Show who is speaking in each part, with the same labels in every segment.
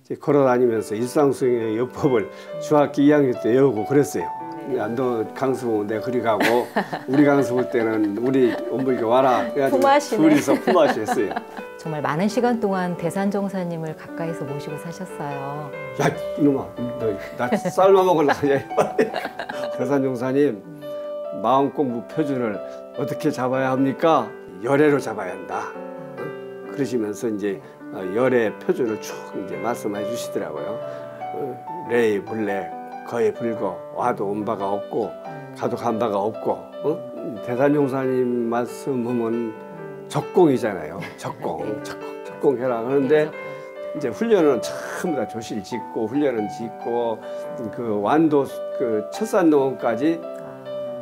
Speaker 1: 이제 걸어다니면서 일상수행의 요법을 중학교 2학년 때 외우고 그랬어요. 야, 너 강수 내 그리 가고 우리 강수 볼 때는 우리 어머니가 와라. 그래가지고 둘이서 품앗이 했어요.
Speaker 2: 정말 많은 시간 동안 대산종사님을 가까이서 모시고 사셨어요.
Speaker 1: 야 이놈아, 너 나 쌀만 먹으려고 하냐. 대산종사님 마음 공부 표준을 어떻게 잡아야 합니까? 열애로 잡아야 한다. 그러시면서 이제 열애 표준을 쭉 이제 말씀해 주시더라고요. 레이 불레 거의 불고 와도 온 바가 없고 가도 간 바가 없고 대산종사님 말씀하면 적공이잖아요. 적공해라 하는데 이제 훈련은 전부 다 조실 짓고 훈련은 짓고 그 완도 그 철산동까지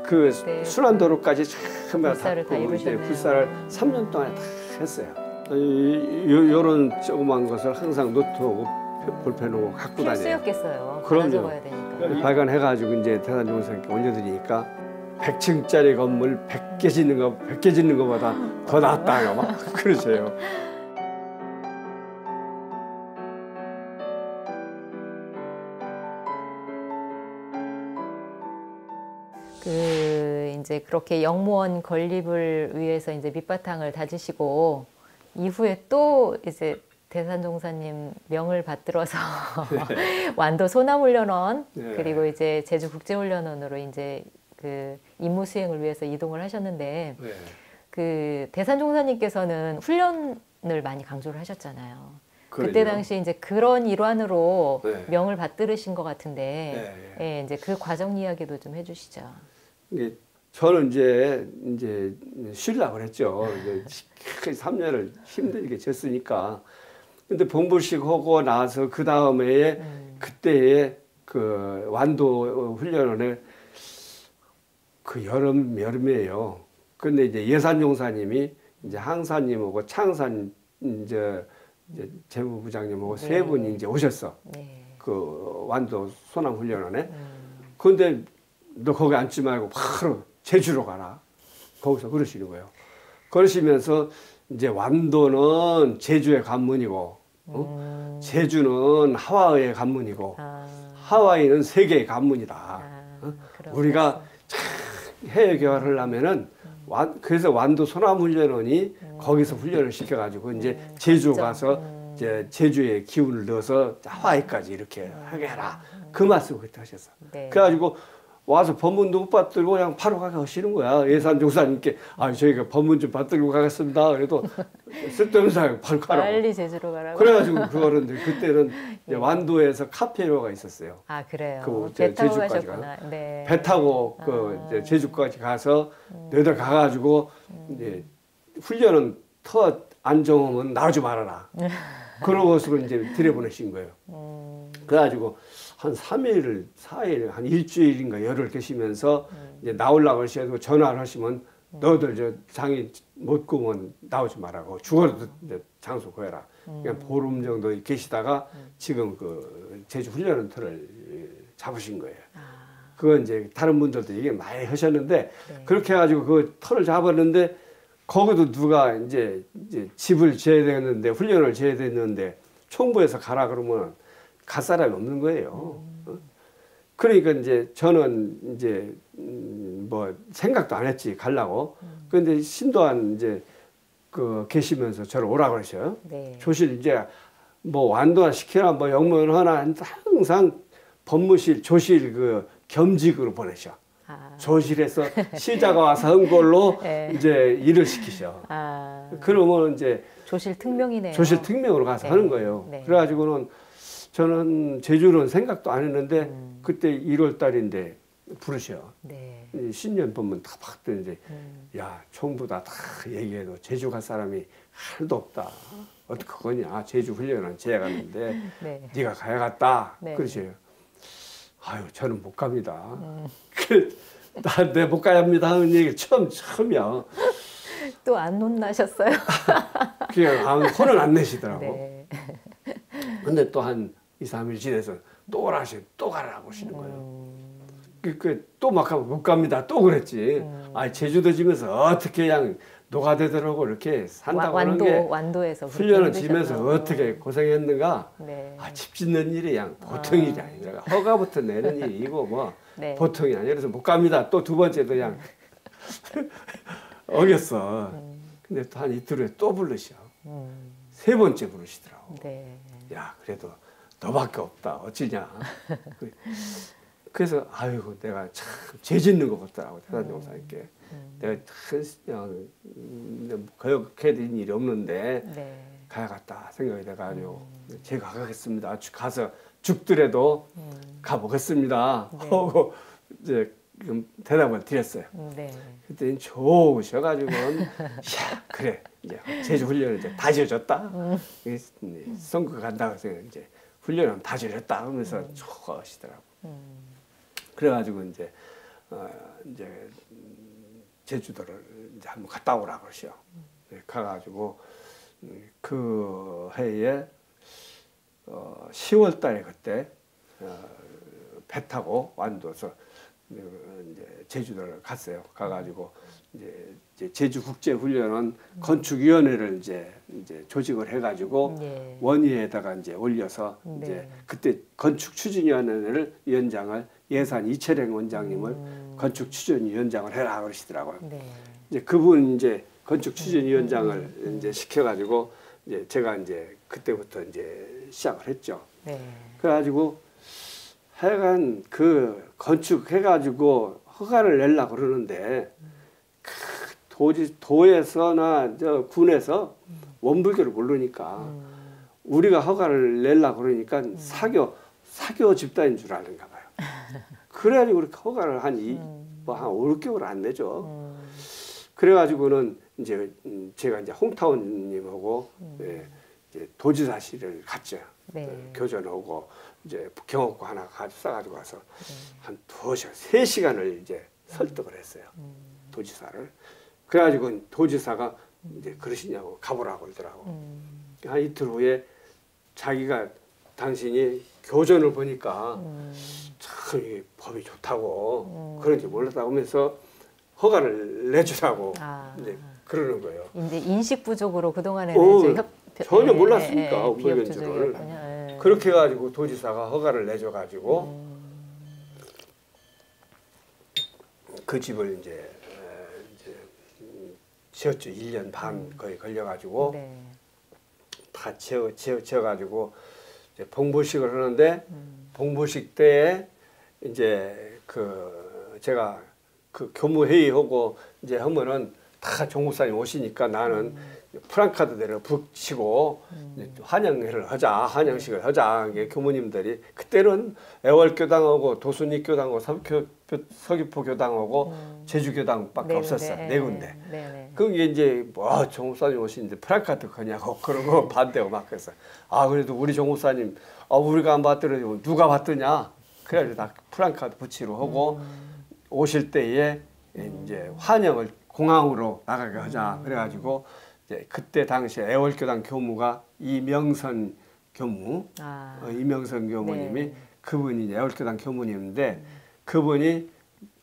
Speaker 1: 그 순환도로까지 전부 다 닦고 이제 불사를 3년 동안 다 했어요. 요런 조그만 것을 항상 노트하고 볼펜하고 갖고 다녀요.
Speaker 2: 필수였겠어요.
Speaker 1: 그럼요.
Speaker 2: 되니까.
Speaker 1: 발간해가지고 이제 대산종사님께 올려드리니까 100층짜리 건물 100개 짓는 거보다 더 낫다고 막 그러세요.
Speaker 2: 이제 그렇게 영무원 건립을 위해서 이제 밑바탕을 다지시고 이후에 또 이제 대산종사님 명을 받들어서 완도 소남훈련원 그리고 이제 제주국제훈련원으로 이제 그 임무 수행을 위해서 이동을 하셨는데 그 대산종사님께서는 훈련을 많이 강조를 하셨잖아요. 그때 당시 이제 그런 일환으로 명을 받들으신 것 같은데 예, 이제 그 과정 이야기도 좀 해주시죠.
Speaker 1: 저는 이제 쉬려고 그랬죠. 3년을 힘들게 졌으니까. 근데 본부식 하고 나서 그 다음에 그때의 그 완도 훈련원에 그 여름이에요. 근데 이제 예산종사님이 이제 항사님하고 창산 이제 재무부장님하고 세 분이 이제 오셨어. 그 완도 소남 훈련원에. 근데 너 거기 앉지 말고 바로 제주로 가라. 거기서 그러시는 거예요. 그러시면서 이제 완도는 제주의 관문이고, 제주는 하와이의 관문이고, 하와이는 세계의 관문이다. 우리가 해외 교환을 하면은 그래서 완도 소남훈련원이 거기서 훈련을 시켜가지고 이제 제주 가서 이제 제주의 기운을 넣어서 하와이까지 이렇게 하게 해라. 그 말씀을 그때 하셨어. 그래가지고 와서 법문도 못 받들고 그냥 바로 가게 하시는 거야. 예산종사님께 저희가 법문 좀 받들고 가겠습니다. 그래도 쓸데없는 사람 바로 가라고.
Speaker 2: 빨리 제주로 가라고.
Speaker 1: 그래가지고 그거는 그때는 완도에서 카페로가 있었어요.
Speaker 2: 아 그래요.
Speaker 1: 그
Speaker 2: 배 타고
Speaker 1: 제주까지
Speaker 2: 가셨구나. 네.
Speaker 1: 배 타고 이제 제주까지 가서 너희들 가가지고 이제 훈련은 더 안정하면 나오지 말아라. 그런 것으로 이제 들여보내신 거예요. 그래가지고 한 3일, 4일, 한 일주일인가 열흘 계시면서 이제 나오려고 하셔도 전화를 하시면 너희들 저 장이 못 구면 나오지 말라고 죽어도 이제 장소 구해라. 그냥 보름 정도 계시다가 지금 그 제주 훈련원터를 잡으신 거예요. 그건 이제 다른 분들도 얘기 많이 하셨는데 그렇게 해가지고 그 터를 잡았는데 거기도 누가 이제 집을 지어야 되는데 훈련을 지어야 되는데 총부에서 가라 그러면 갈 사람이 없는 거예요. 그러니까 이제 저는 이제 뭐 생각도 안 했지 가려고. 그런데 신도한 이제 그 계시면서 저를 오라 그러셔요. 조실 이제 뭐 완도나 시키나 뭐 영문 하나 항상 법무실 조실 그 겸직으로 보내셔. 조실에서 시자가 와서 한 걸로 이제 일을 시키셔. 그러면 이제
Speaker 2: 조실 특명이네요.
Speaker 1: 조실 특명으로 가서 하는 거예요. 그래가지고는 저는 제주는 생각도 안 했는데 그때 1월 달인데 부르셔. 신년 보면 다 봤더니 야 총부다 다 얘기해도 제주 갈 사람이 하나도 없다. 어떡하냐. 제주 훈련은 제가 갔는데 네가 가야겠다. 그러셔요. 아유 저는 못 갑니다. 네 못 가야 합니다 하는 얘기 처음이야.
Speaker 2: 또 안 혼나셨어요?
Speaker 1: 그냥 혼을 안 내시더라고. 근데 또 한 2, 3일 지내서 또 오라시 또 가라고 하시는 거예요. 또 막 하면 못 갑니다. 또 그랬지. 제주도 지면서 어떻게 그냥 노가대들하고 이렇게 산다고 하는
Speaker 2: 완도,
Speaker 1: 게
Speaker 2: 완도에서
Speaker 1: 훈련을
Speaker 2: 그렇게
Speaker 1: 지면서
Speaker 2: 힘드셨나?
Speaker 1: 어떻게 고생했는가.
Speaker 2: 네.
Speaker 1: 집 짓는 일이 그냥 보통 일이 아니라 허가부터 내는 일이고 뭐
Speaker 2: 네.
Speaker 1: 보통이 아니라 그래서 못 갑니다. 또 두 번째도 그냥 어겼어. 근데 또 한 이틀 후에 또 부르셔. 세 번째 부르시더라고.
Speaker 2: 네.
Speaker 1: 야, 그래도 너밖에 없다. 어찌냐. 그래서 아이고 내가 참 죄 짓는 것 같더라고. 대단종사님께. 내가 그냥 거역해야 될 일이 없는데
Speaker 2: 네.
Speaker 1: 가야겠다 생각이 돼가지고 제가 가겠습니다. 가서 죽더라도 가보겠습니다.
Speaker 2: 네.
Speaker 1: 하고 이제 대답을 드렸어요.
Speaker 2: 네.
Speaker 1: 그랬더니 좋으셔가지고는 야 그래 이제 제주 훈련을 이제 다 지어줬다. 선거 간다고 해서 이제 훈련은 다 지어줬다 하면서 좋아하시더라고. 그래가지고 이제 이제 제주도를 이제 한번 갔다 오라 그러시오. 가가지고 그 해에 10월 달에 그때 배 타고 완도서 이제 제주도를 갔어요. 가가지고 이제 제주국제훈련은 건축위원회를 이제 조직을 해가지고
Speaker 2: 네.
Speaker 1: 원위에다가 이제 올려서
Speaker 2: 네.
Speaker 1: 이제 그때 건축추진위원회를 위원장을 예산 이철행 원장님을 건축추진위원장을 해라 그러시더라고요.
Speaker 2: 네.
Speaker 1: 이제 그분 이제 건축추진위원장을 이제 시켜가지고 이제 제가 이제 그때부터 이제 시작을 했죠.
Speaker 2: 네.
Speaker 1: 그래가지고 하여간 그 건축해가지고 허가를 내려고 그러는데 도에서나 저 군에서 원불교를 모르니까 우리가 허가를 내려고 그러니까 사교 집단인 줄 아는가 봐요. 그래가지고 그렇게 허가를 한 5, 6개월 안 내죠. 그래가지고는 이제 제가 이제 홍타원님하고 이제 도지사실을 갔죠.
Speaker 2: 네.
Speaker 1: 교전하고 이제 경호고 하나 싸가지고 와서 한 2시간, 3시간을 이제 설득을 했어요. 도지사를. 그래가지고 도지사가 이제 그러시냐고 가보라고 그러더라고. 한 이틀 후에 자기가 당신이 교전을 보니까 참 이게 법이 좋다고 그런지 몰랐다고 하면서 허가를 내주라고 이제 그러는 거예요.
Speaker 2: 이제 인식 부족으로 그동안에는
Speaker 1: 전혀 몰랐으니까
Speaker 2: 비협
Speaker 1: 의견 줄을.
Speaker 2: 조정이었군요.
Speaker 1: 그렇게 해가지고 도지사가 허가를 내줘가지고 그 집을 이제 지었죠. 1년 반 거의 걸려가지고
Speaker 2: 네.
Speaker 1: 다 지어가지고 이제 봉부식을 하는데 봉부식 때에 이제 제가 그 교무회의하고 이제 하면은 다 종국사님 오시니까 나는 프랑카드대를 붙이고 환영회를 하자, 환영식을 하자. 이게 교무님들이 그때는 애월교당하고 도순이교당하고 서귀포교당하고 제주교당밖에 없었어요. 네 군데. 그게 이제 뭐 종국사님 오시는데 프랑카드 거냐고 그러고 반대고 막 그랬어요. 아 그래도 우리 종국사님 우리가 안 받더라도 누가 받더냐. 그래가지고 다 프랑카드 붙이러 하고 오실 때에 이제 환영을 공항으로 나가게 하자. 그래가지고 이제 그때 당시에 애월교당 교무가 이명선 교무, 이명선 교무님이
Speaker 2: 네.
Speaker 1: 그분이 애월교당 교무님인데 그분이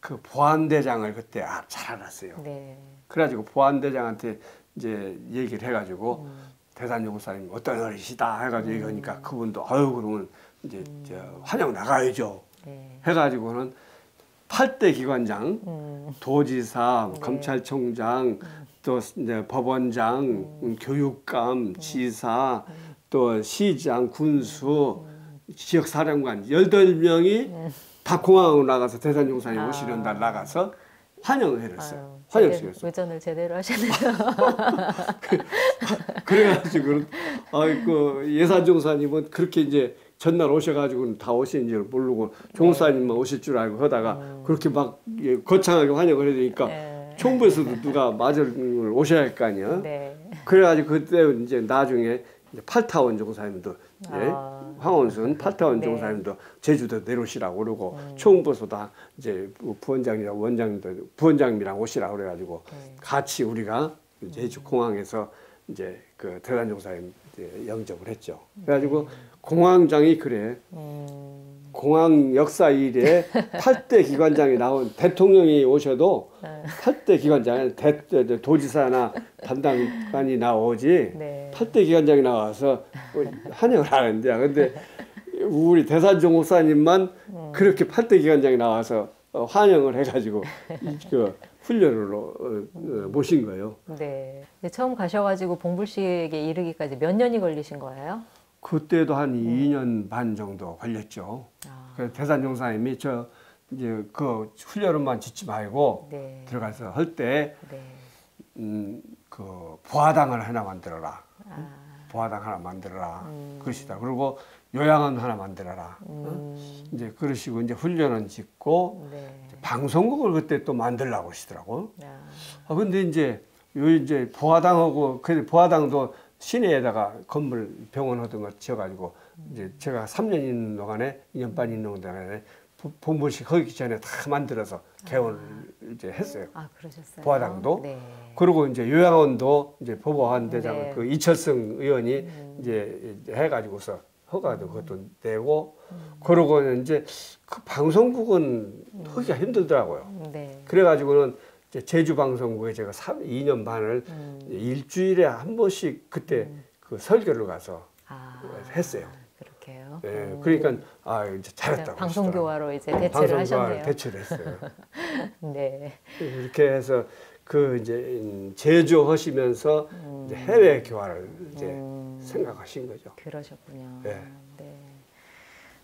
Speaker 1: 그 보안대장을 그때 잘 알았어요.
Speaker 2: 네.
Speaker 1: 그래가지고 보안대장한테 이제 얘기를 해가지고 대산종사님 어떤 어리시다 해가지고 얘기하니까 그분도 그러면 이제 환영 나가야죠.
Speaker 2: 네.
Speaker 1: 해가지고는 8대 기관장, 도지사,
Speaker 2: 네.
Speaker 1: 검찰총장, 또 이제 법원장, 교육감, 지사, 또 시장, 군수, 지역사령관 18명이 다 공항으로 나가서 대산종사님 오시는 날 나가서 환영을 했어요. 환영식이었어요.
Speaker 2: 의전을 제대로 하셨네요.
Speaker 1: 그래가지고 예산종사님은 그렇게 이제 전날 오셔가지고는 다 오시는 줄 모르고 종사님만 오실 줄 알고 하다가 그렇게 막 거창하게 환영을 해주니까 총부에서도 누가 마저를 오셔야 할 거 아니야.
Speaker 2: 네.
Speaker 1: 그래가지고 그때 이제 나중에 팔타원 종사님도 황원순 팔타원
Speaker 2: 네.
Speaker 1: 종사님도 제주도 내려오시라고 그러고 총부에서 다 이제 부원장이랑 원장님도 부원장님이랑 오시라고 그래가지고 같이 우리가 제주 공항에서 이제 그 대단종사님 영접을 했죠. 그래가지고 공항장이 그래. 공항 역사 이래 8대 기관장이 나온 대통령이 오셔도 8대 기관장, 도지사나 담당관이 나오지
Speaker 2: 네.
Speaker 1: 8대 기관장이 나와서 환영을 하는데 근데 우리 대산종 목사님만 그렇게 8대 기관장이 나와서 환영을 해가지고 그 훈련으로 모신 거예요.
Speaker 2: 네. 처음 가셔가지고 봉불식에 이르기까지 몇 년이 걸리신 거예요?
Speaker 1: 그때도 한 2년 반 정도 걸렸죠. 그래서 대산종사님이 저 이제 그 훈련만 짓지 말고
Speaker 2: 네.
Speaker 1: 들어가서 할 때
Speaker 2: 네.
Speaker 1: 그 부화당을 하나 만들어라.
Speaker 2: 아.
Speaker 1: 부화당 하나 만들어라. 그러시다. 그리고 요양원 하나 만들어라. 이제 그러시고 이제 훈련은 짓고
Speaker 2: 네.
Speaker 1: 방송국을 그때 또 만들라고 하시더라고.
Speaker 2: 아.
Speaker 1: 근데 이제 요 이제 부화당하고 그 부화당도 시내에다가 건물 병원 하던 거 지어가지고 이제 제가 3년 있는 동안에 2년 반 있는 동안에 본부식 하기 전에 다 만들어서 개원을 이제 했어요.
Speaker 2: 아, 그러셨어요.
Speaker 1: 부화당도.
Speaker 2: 네.
Speaker 1: 그리고 이제 요양원도 이제 보고한 대장
Speaker 2: 네.
Speaker 1: 그 이철성 의원이 이제 해가지고서 허가도 그것도 내고 그러고 이제 그 방송국은 하기가 힘들더라고요.
Speaker 2: 네.
Speaker 1: 그래가지고는 이제 제주 방송국에 제가 2년 반을 일주일에 한 번씩 그때 그 설교를 가서 했어요.
Speaker 2: 그렇게요.
Speaker 1: 네, 그러니까 이제 잘했다고.
Speaker 2: 방송교화로 이제 대체를 하셨네요.
Speaker 1: 대체를 했어요.
Speaker 2: 네.
Speaker 1: 이렇게 해서 그 이제 제조 하시면서 이제 해외 교화를 이제 생각하신 거죠.
Speaker 2: 그러셨군요.
Speaker 1: 네.
Speaker 2: 네.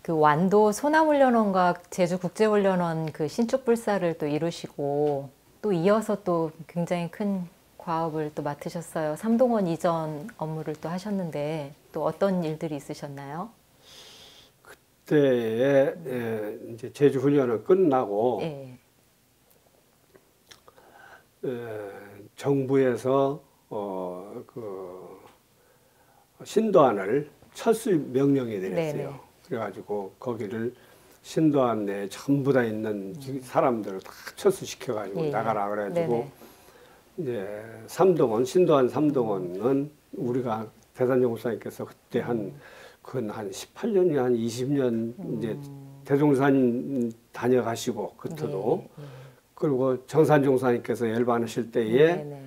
Speaker 2: 그 완도 소남훈련원과 제주국제훈련원 그 신축불사를 또 이루시고 또 이어서 또 굉장히 큰 과업을 또 맡으셨어요. 삼동원 이전 업무를 또 하셨는데 또 어떤 일들이 있으셨나요?
Speaker 1: 그때에 이제 제주 훈련을 끝나고
Speaker 2: 네.
Speaker 1: 정부에서 그 신도안을 철수 명령이 내렸어요.
Speaker 2: 네네.
Speaker 1: 그래가지고 거기를 신도안 내에 전부 다 있는 사람들을 다 철수시켜가지고
Speaker 2: 예.
Speaker 1: 나가라 그래가지고
Speaker 2: 네네.
Speaker 1: 이제 삼동원 신도안 삼동원은 우리가 대산종 목사님께서 그때 한 18년이 한 20년 이제 대종산 다녀가시고 그때도
Speaker 2: 네.
Speaker 1: 그리고 정산종사님께서 열반하실 때에
Speaker 2: 네네.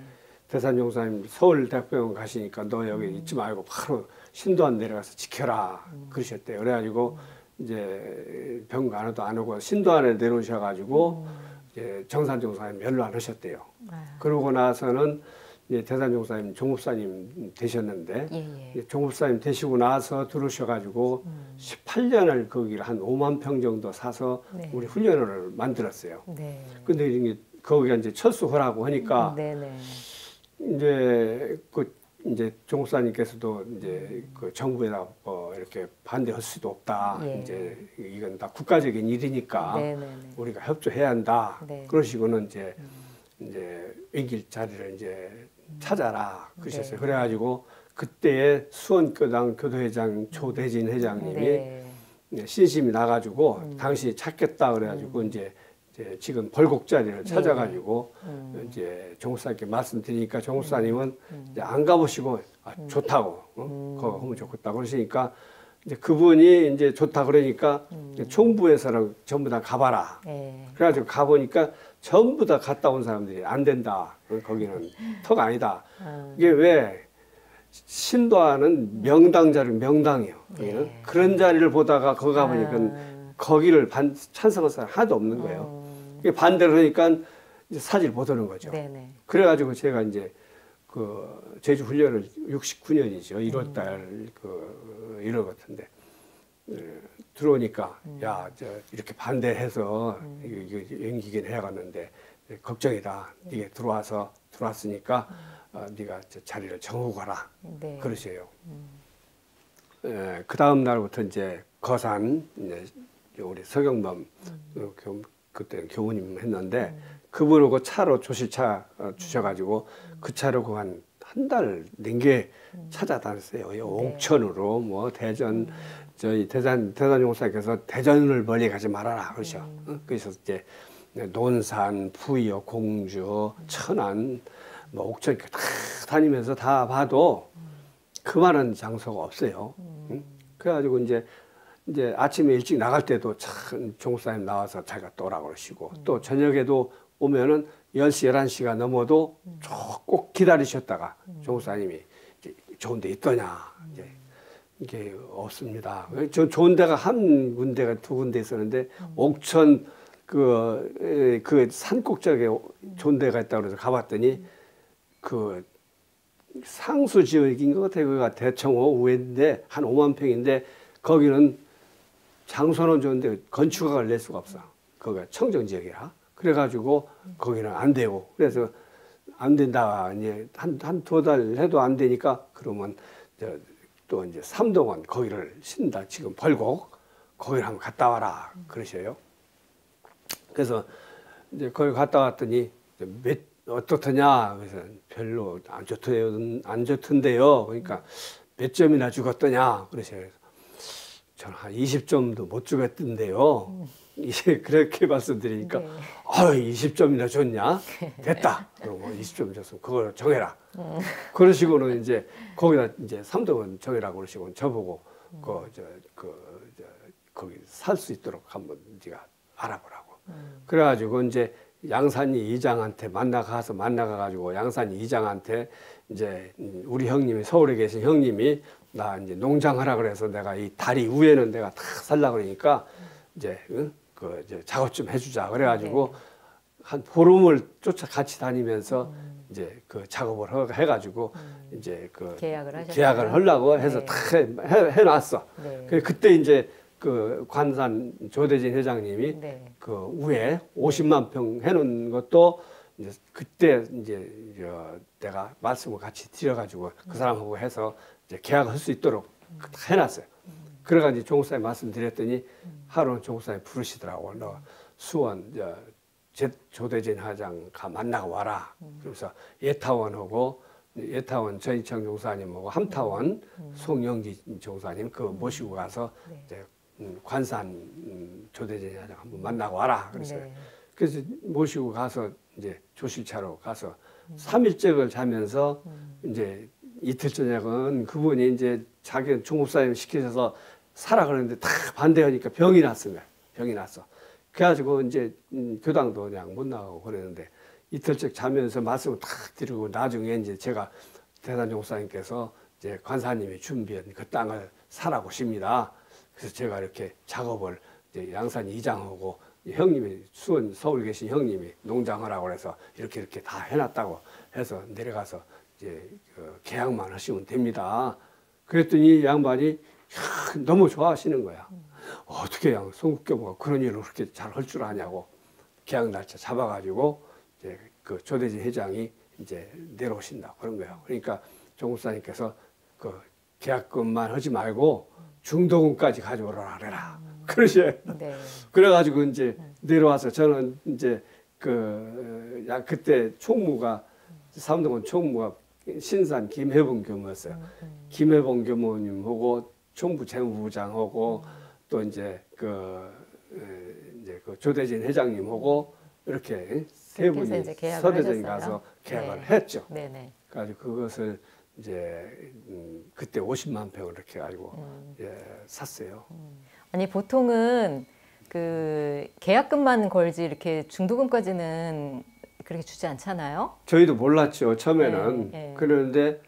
Speaker 1: 대산종사님 서울대학병원 가시니까 너 여기 있지 말고 바로 신도안 내려가서 지켜라 그러셨대요. 그래가지고 이제 병 간호도 안 오고 신도안에 내려오셔가지고 이제 정산종사님 연로하셨대요. 그러고 나서는 이제 대산종사님 종업사님 되셨는데
Speaker 2: 예.
Speaker 1: 종업사님 되시고 나서 들어오셔가지고 18년을 거기를 한 5만 평 정도 사서
Speaker 2: 네.
Speaker 1: 우리 훈련을 만들었어요.
Speaker 2: 네.
Speaker 1: 근데 이게 거기가 이제 철수하라고 하니까
Speaker 2: 네네.
Speaker 1: 이제 종업사님께서도 이제 그 정부에다 뭐 이렇게 반대할 수도 없다.
Speaker 2: 예.
Speaker 1: 이제 이건 다 국가적인 일이니까
Speaker 2: 네네네.
Speaker 1: 우리가 협조해야 한다.
Speaker 2: 네.
Speaker 1: 그러시고는 이제 옮길 자리를 이제 찾아라 그러셨어요.
Speaker 2: 네.
Speaker 1: 그래가지고 그때의 수원교당 교도회장 조대진 회장님이
Speaker 2: 네.
Speaker 1: 신심이 나가지고 당시 찾겠다 그래가지고 이제 지금 벌곡 자리를 찾아가지고 이제 종업사님께 말씀드리니까 종업사님은 이제 안 가보시고 좋다고 그거 하면 좋겠다 그러시니까 이제 그분이 이제 좋다 그러니까 총부에서는 전부 다 가봐라.
Speaker 2: 네.
Speaker 1: 그래가지고 가보니까 전부 다 갔다 온 사람들이 안 된다. 거기는 턱 아니다. 이게 왜 신도하는 명당자를 명당이에요. 거기는 그런 자리를 보다가 거기 가보니까 거기를 찬성할 사람 하나도 없는 거예요. 이게 반대를 하니까 이제 사지를 못 하는 거죠.
Speaker 2: 네네.
Speaker 1: 그래가지고 제가 이제 그 제주 훈련을 69년이죠. 1월달 그 1월 같은데 들어오니까 야, 이렇게 반대해서 이거 연기긴 해야겠는데 걱정이다. 네가 들어왔으니까 네가 자리를 정하고 가라.
Speaker 2: 네.
Speaker 1: 그러세요. 그 다음 날부터 이제 거산 이제 우리 서경범 그때 교우님 했는데 그분하고 차로 조실차 주셔가지고 그 차로 그 한 달 넘게 찾아다녔어요. 옥천으로 뭐 대전 저희 대산종사께서 대전을 멀리 가지 말아라 그러셔. 그래서 이제 논산, 부여, 공주, 천안, 뭐 옥천 다 다니면서 다 봐도 그만한 장소가 없어요. 그래가지고 이제 이제 아침에 일찍 나갈 때도 참 종사님 나와서 자기가 또 오라고 그러시고 또 저녁에도 오면은 10시, 11시가 넘어도 꼭 기다리셨다가 종사님이 좋은 데 있더냐. 이제 이게 없습니다. 저 좋은 데가 한 군데가 두 군데 있었는데 옥천 그 산꼭대기에 좋은 데가 있다고 그래서 가봤더니 그 상수 지역인 것 같아요. 그가 대청호 우회인데 한 5만 평인데 거기는 장소는 좋은데 건축학을 낼 수가 없어. 거기가 청정 지역이라. 그래가지고 거기는 안 되고 그래서 안 된다. 이제 한 두 달 해도 안 되니까 그러면 또 이제 삼동원 거기를 신다. 지금 벌고 거기를 한번 갔다 와라. 그러셔요. 그래서 이제 거기 갔다 왔더니 어떻더냐? 그래서 별로 안 좋던데요. 그러니까 몇 점이나 죽었더냐? 그러셔요. 저는 한 20점도 못 죽었던데요. 이제 그렇게 말씀드리니까
Speaker 2: 네.
Speaker 1: 20점이나 줬냐? 됐다. 그러고 20점 줬으면 그걸 정해라. 그러시고는 이제 거기다 이제 삼동원 정해라고 그러시고 저보고 거기 살 수 있도록 한번 네가 알아보라고. 그래가지고 이제 양산이 이장한테 만나가가지고 양산이 이장한테 이제 우리 형님이 서울에 계신 형님이 나 이제 농장하라 그래서 내가 이 다리 위에는 내가 다 살라 그러니까 이제 이제 작업 좀 해주자 그래가지고
Speaker 2: 네.
Speaker 1: 한 보름을 같이 다니면서 이제 그 작업을 해가지고 이제 계약을 하려고 해서
Speaker 2: 네.
Speaker 1: 다 해놨어.
Speaker 2: 네.
Speaker 1: 그때 이제 그 관산 조대진 회장님이
Speaker 2: 네.
Speaker 1: 그 위에 50만 평 해놓은 것도 이제 그때 이제 내가 말씀을 같이 드려가지고 그 사람하고 해서 이제 계약할 수 있도록 해놨어요. 그래가지고 종사에 말씀드렸더니 하루는 종사에 부르시더라고. 너 수원 조대진 회장 만나고 와라. 그래서 예타원하고 예타원 전희청 종사님하고 함타원 송영기 종사님 그 모시고 가서
Speaker 2: 네.
Speaker 1: 이제 관산 조대진 회장 한번 만나고 와라. 그래서
Speaker 2: 네.
Speaker 1: 그래서 모시고 가서 이제 조실차로 가서 3일째를 자면서 이제 이틀 저녁은 그분이 이제 자기 중국사님 시키셔서 사라 그러는데 다 반대하니까 병이 났어요. 병이 났어. 그래가지고 이제 교당도 그냥 못 나가고 그랬는데 이틀째 자면서 말씀을 탁 드리고 나중에 이제 제가 대단종사님께서 이제 관사님이 준비한 그 땅을 사라고 십니다. 그래서 제가 이렇게 작업을 이제 양산 이장하고 형님이 수원 서울 계신 형님이 농장하라고 해서 이렇게 다 해놨다고 해서 내려가서 이제 계약만 하시면 됩니다. 그랬더니 양반이 너무 좋아하시는 거야. 어떻게 송국교보가 그런 일을 그렇게 잘 할 줄 아냐고 계약 날짜 잡아가지고 이제 그 조대진 회장이 이제 내려오신다 그런 거예요. 그러니까 종국사님께서 그 계약금만 하지 말고 중도금까지 가져오라 그래라. 그러셔요.
Speaker 2: 네.
Speaker 1: 그래가지고 이제 내려와서 저는 이제 그때 총무가 삼동원 총무가 신산 김혜봉 교무였어요. 김혜봉 교무님하고 총부 재무부장하고 또 이제 그 조대진 회장님하고 이렇게 세 분이 서대전 가서 계약을
Speaker 2: 네.
Speaker 1: 했죠.
Speaker 2: 네네.
Speaker 1: 그래가지고 그것을 이제 그때 50만 평을 이렇게 가지고 샀어요.
Speaker 2: 아니 보통은 그 계약금만 걸지 이렇게 중도금까지는 그렇게 주지 않잖아요.
Speaker 1: 저희도 몰랐죠 처음에는.
Speaker 2: 네, 네.
Speaker 1: 그런데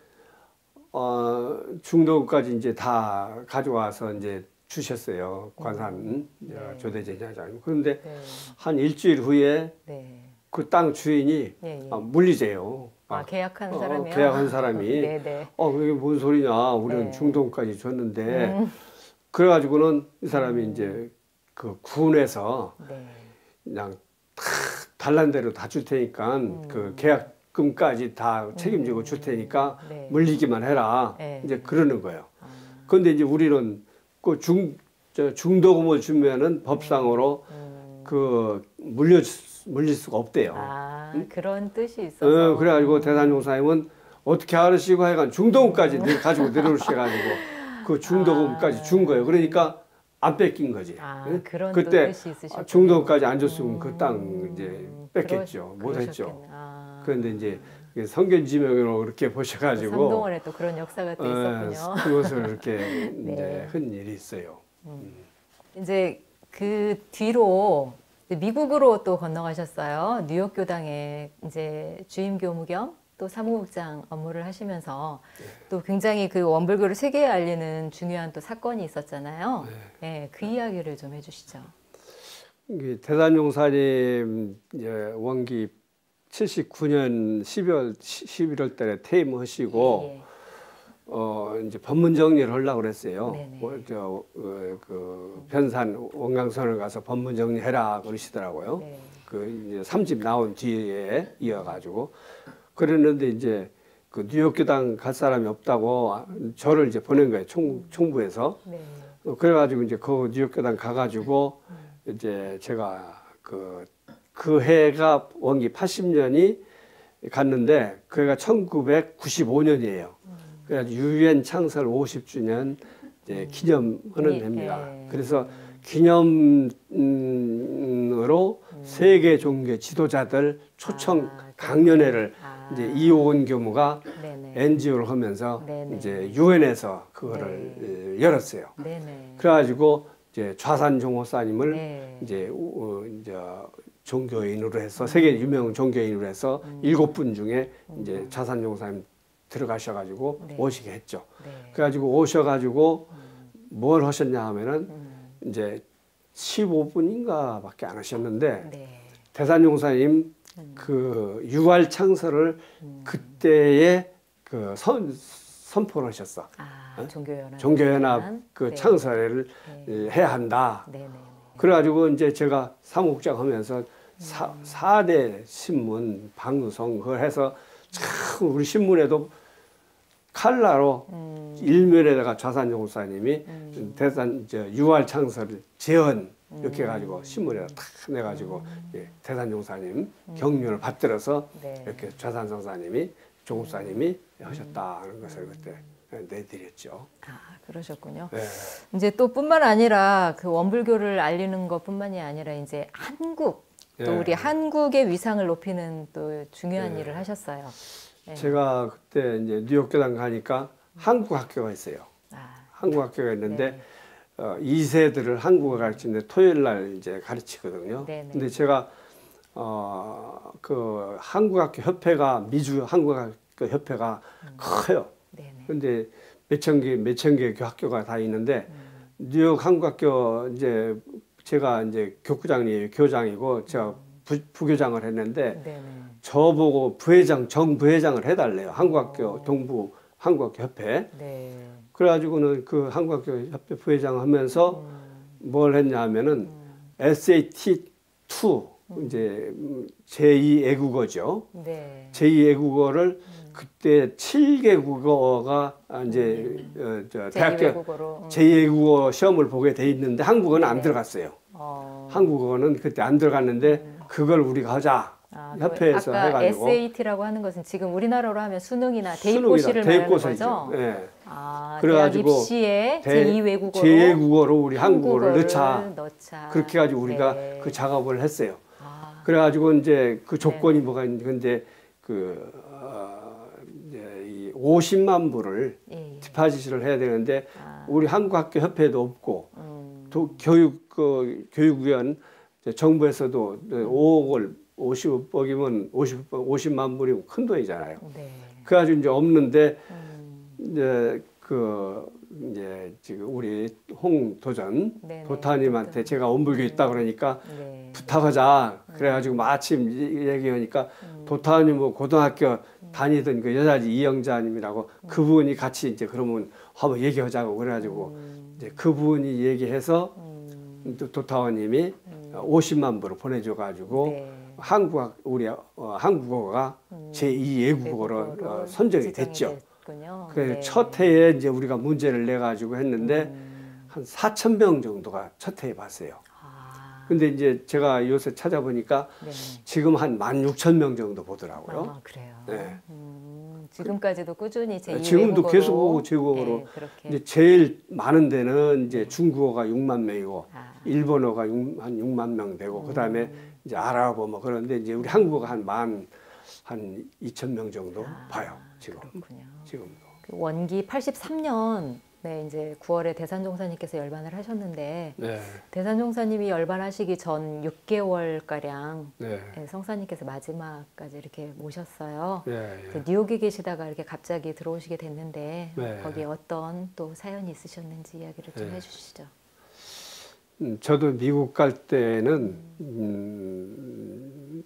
Speaker 1: 중도금까지 이제 다 가져와서 이제 주셨어요. 관산
Speaker 2: 네.
Speaker 1: 조대진 회장님. 그런데
Speaker 2: 네.
Speaker 1: 한 일주일 후에
Speaker 2: 네.
Speaker 1: 그 땅 주인이
Speaker 2: 예, 예.
Speaker 1: 물리재요.
Speaker 2: 계약한 사람이요?
Speaker 1: 계약한 사람이
Speaker 2: 네네.
Speaker 1: 이게 뭔 소리냐. 우리는
Speaker 2: 네.
Speaker 1: 중도금까지 줬는데 그래가지고는 이 사람이 이제 그 군에서
Speaker 2: 네.
Speaker 1: 그냥 다 달란 대로 다 줄 테니까 그 계약금까지 다 책임지고 줄 테니까
Speaker 2: 네.
Speaker 1: 물리기만 해라.
Speaker 2: 네.
Speaker 1: 이제 그러는 거예요. 그런데 이제 우리는 그 중도금을 주면은 법상으로 그 물릴 수가 없대요.
Speaker 2: 그런 뜻이 있어서.
Speaker 1: 그래가지고 대단종사님은 어떻게 하시고 하여간 중도금까지 가지고 내려오셔가지고 그 중도금까지 준 거예요. 그러니까 안 뺏긴 거지.
Speaker 2: 그런
Speaker 1: 그때
Speaker 2: 뜻이 있으셨군요.
Speaker 1: 중도금까지 안 줬으면 그 땅 이제 뺐겠죠. 못했죠. 그런데 이제 성견지명으로 그렇게 보셔가지고
Speaker 2: 삼동원에 또 그런 역사가 또 있었군요.
Speaker 1: 그것을 이렇게
Speaker 2: 네.
Speaker 1: 이제 한 일이 있어요.
Speaker 2: 이제 그 뒤로 미국으로 또 건너가셨어요. 뉴욕 교당에 이제 주임 교무 겸 또 사무국장 업무를 하시면서 또 굉장히 그 원불교를 세계에 알리는 중요한 또 사건이 있었잖아요. 네, 그 이야기를 좀 해주시죠.
Speaker 1: 대단용사님 이제 원기 79년 11월 달에 퇴임하시고 이제 법문 정리를 하려고 그랬어요. 그 변산 원광선을 가서 법문 정리해라 그러시더라고요. 그 이제 3집 나온 뒤에 이어가지고 그랬는데 이제 그 뉴욕 교당 갈 사람이 없다고 저를 이제 보낸 거예요. 총부에서. 그래가지고 이제 그 뉴욕 교당 가가지고 이제 제가 그 해가 원기 80년이 갔는데 그 해가 1995년이에요. 그래서 유엔 창설 50주년 이제 기념하는 해입니다. 그래서 기념으로 세계 종교 지도자들 초청 강연회를 이제 이호원 교무가 NGO를 하면서 이제 유엔에서 그거를 열었어요. 그래가지고 이제 좌산 종호사님을 이제 종교인으로 해서 세계 유명 종교인으로 해서 7분 중에 이제 좌산 종호사님 들어가셔가지고 오시게 했죠. 그래가지고 오셔가지고 뭘 하셨냐 하면은 이제 15분인가 밖에 안 하셨는데 대산용사님 그 유활 창설을 그때에 그 선포를 하셨어. 종교연합 그 창설을 해야 한다. 그래가지고 이제 제가 사무국장 하면서 4대 신문, 방송 그걸 해서 참 우리 신문에도 칼라로 일면에다가 좌산종사님이 대산 유활 창설 제언 이렇게 해가지고 신문에다 탁 내가지고 대산종사님 경륜을 받들어서 이렇게 좌산종사님이 종사님이 하셨다는 것을 그때 내드렸죠.
Speaker 2: 아, 그러셨군요. 이제 또 뿐만 아니라 그 원불교를 알리는 것뿐만이 아니라 이제 한국 또 우리 한국의 위상을 높이는 또 중요한 일을 하셨어요.
Speaker 1: 제가 그때 이제 뉴욕 교당 가니까 한국 학교가 있어요. 한국 학교가 있는데 2세들을 한국어 가르치는데 토요일 날 이제 가르치거든요. 근데 제가 그 한국학교 협회가 미주 한국학교 협회가 커요. 근데 몇 천 개 학교가 다 있는데 뉴욕 한국학교 이제 제가 이제 교구장이에요. 교장이고 제가 부교장을 했는데 저보고 정부회장을 해달래요. 한국학교 동부 한국학교 협회. 그래가지고는 그 한국학교 협회 부회장을 하면서 뭘 했냐 하면은 SAT2 이제 제2 외국어죠. 제2 외국어를 그때 7개 국어가 이제 대학교 제2 외국어 시험을 보게 돼 있는데 한국어는 안 들어갔어요. 한국어는 그때 안 들어갔는데 그걸 우리가 하자. 협회에서
Speaker 2: 아까
Speaker 1: 해가지고
Speaker 2: SAT라고 하는 것은 지금 우리나라로 하면 수능이나 대입고시를 말하는 거죠? 그래가지고 대학 입시에
Speaker 1: 제2외국어로 우리 한국어를 넣자. 그렇게 해가지고 우리가 그 작업을 했어요. 그래가지고 이제 그 조건이 뭐가 있는지 근데 이제 50만 불을 디파짓을 해야 되는데 우리 한국학교 협회도 없고 또 교육위원 정부에서도 5억을 50억이면 50만 불이면 큰 돈이잖아요. 그래가지고 이제 없는데 이제 이제 지금 우리 홍도전 도타님한테 제가 원불교 있다 그러니까 부탁하자. 그래가지고 마침 얘기하니까 도타님 뭐 고등학교 다니던 그 여자지 이영자님이라고 그분이 같이 이제 그러면 한번 얘기하자고 그래가지고 이제 그분이 얘기해서 도타원님이 50만 불을 보내줘가지고 우리 한국어가 제2 외국어로 선정이 됐죠. 그래서 첫 해에 이제 우리가 문제를 내 가지고 했는데 한 4,000명 정도가 첫 해에 봤어요. 근데 이제 제가 요새 찾아보니까 지금 한 16,000명 정도 보더라고요.
Speaker 2: 그래요. 지금까지도 꾸준히 제2
Speaker 1: 지금도
Speaker 2: 외국어로,
Speaker 1: 계속 오고 제국어로 이제 제일 많은 데는 이제 중국어가 6만 명이고 일본어가 한 6만 명 되고 그다음에 이제 아랍어 뭐 그런데 이제 우리 한국어가 한 2,000명 정도 봐요. 지금.
Speaker 2: 그렇군요.
Speaker 1: 지금도.
Speaker 2: 원기 83년 네, 이제 9월에 대산종사님께서 열반을 하셨는데
Speaker 1: 네.
Speaker 2: 대산종사님이 열반하시기 전 6개월가량
Speaker 1: 네.
Speaker 2: 성사님께서 마지막까지 이렇게 모셨어요.
Speaker 1: 네.
Speaker 2: 이제 뉴욕에 계시다가 이렇게 갑자기 들어오시게 됐는데
Speaker 1: 네.
Speaker 2: 거기에 어떤 또 사연이 있으셨는지 이야기를 좀
Speaker 1: 네.
Speaker 2: 해주시죠.
Speaker 1: 저도 미국 갈 때는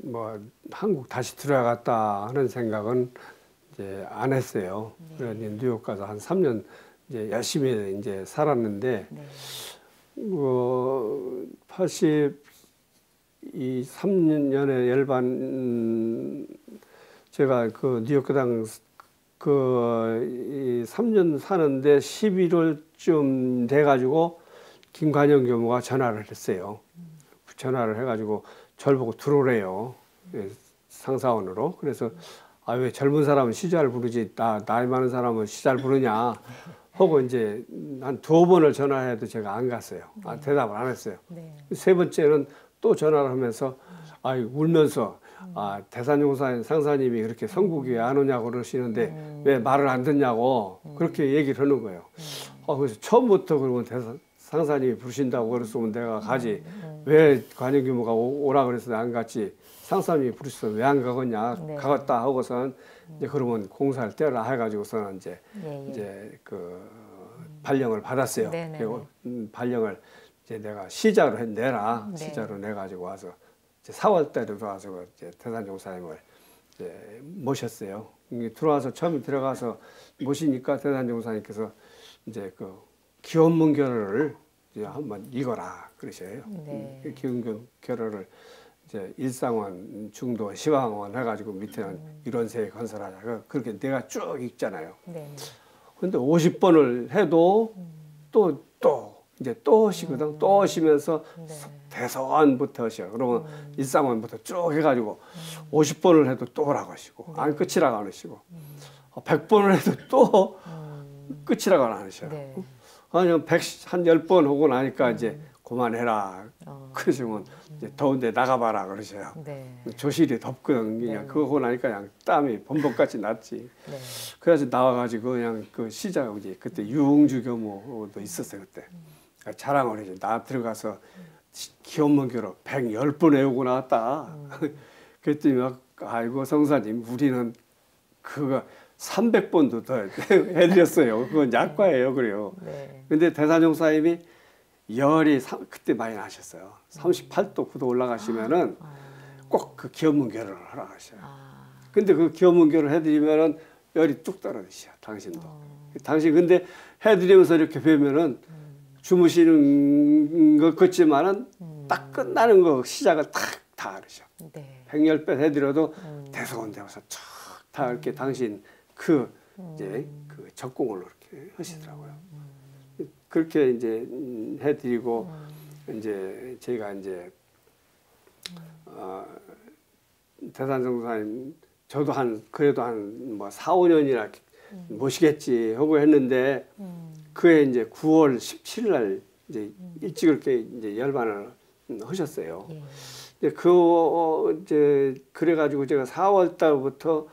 Speaker 1: 뭐 한국 다시 들어가겠다 하는 생각은 이제 안 했어요.
Speaker 2: 네.
Speaker 1: 그래서 이제 뉴욕 가서 한 3년 이제 열심히 이제 살았는데
Speaker 2: 네.
Speaker 1: 83년에 열반 제가 그 뉴욕 교당 그 3년 사는데 11월쯤 돼가지고 김관영 교무가 전화를 했어요. 전화를 해가지고 저를 보고 들어오래요. 상사원으로. 그래서 아, 왜 젊은 사람은 시잘 부르지 나이 많은 사람은 시잘 부르냐 하고 이제 한 2번을 전화해도 제가 안 갔어요. 대답을 안 했어요.
Speaker 2: 네.
Speaker 1: 3번째는 또 전화를 하면서 울면서 대산종사 상사님이 그렇게 선국에 안 오냐고 그러시는데 왜 말을 안 듣냐고 그렇게 얘기를 하는 거예요. 그래서 처음부터 그러면 상사님이 부르신다고 그랬으면 내가 가지. 왜 관영규모가 오라 그래서 안 갔지. 상사님이 부르셔서 왜 안 가겠냐.
Speaker 2: 네.
Speaker 1: 가겠다 하고선 이제 그러면 공사를 떼라 해가지고서는 이제 그 발령을 받았어요.
Speaker 2: 네네네.
Speaker 1: 그리고 발령을 이제 내가 시자로 내라.
Speaker 2: 네.
Speaker 1: 시자로 내가지고 와서 이제 4월 달에 들어와서 이제 대산종사님을 이제 모셨어요. 들어와서 처음에 들어가서 모시니까 대산종사님께서 이제 그 기원문결을 이제 한번 읽어라 그러셔요.
Speaker 2: 네.
Speaker 1: 기원문결을 이제 일상원, 중도, 시황원 해가지고 밑에는 이론세 건설하자. 그렇게 내가 쭉 읽잖아요.
Speaker 2: 네.
Speaker 1: 근데 50번을 해도 또 이제 또 하시거든. 또 하시면서
Speaker 2: 네.
Speaker 1: 대서원부터 하셔. 그러면 일상원부터 쭉 해가지고 50번을 해도 또 오라고 하시고 안 끝이라고 안 하시고 100번을 해도 또 끝이라고 안 하셔.
Speaker 2: 네.
Speaker 1: 아니 한 10번 하고 나니까 이제 그만해라. 그러시면 이제 더운데 나가봐라 그러셔요.
Speaker 2: 네.
Speaker 1: 조실이 덥거든. 그냥 그거 하고 나니까 그냥 땀이 범벅같이 났지.
Speaker 2: 네.
Speaker 1: 그래서 나와가지고 그냥 그 시작이지. 그때 유흥주 교모도 있었어요 그때. 자랑을 해줘. 나 들어가서 기원문교로 110번 외우고 나왔다. 그랬더니 막 아이고 성사님 우리는 그거 300번도 더 해드렸어요. 그건 약과예요 그래요.
Speaker 2: 네.
Speaker 1: 근데 대산종사님이 열이 그때 많이 나셨어요. 38도 9도 올라가시면은 꼭 그 기원문교를 하라 하셔요. 근데 그 기원문교를 해드리면은 열이 뚝 떨어지셔 당신도. 당신 근데 해드리면서 이렇게 뵈면은 주무시는 것 같지만은 딱 끝나는 거 시작을 탁 다 그러셔.
Speaker 2: 네.
Speaker 1: 110배 해드려도 대소원 되어서 쫙다 이렇게 당신 그 이제 그 적공을 이렇게 하시더라고요. 그렇게 이제 해드리고 이제 제가 이제 대산종사님 저도 그래도 한 뭐 4, 5년이나 모시겠지 하고 했는데 그해 이제 9월 17일 날 이제 일찍 이렇게 이제 열반을 하셨어요.
Speaker 2: 예.
Speaker 1: 이제 그래가지고 제가 4월 달부터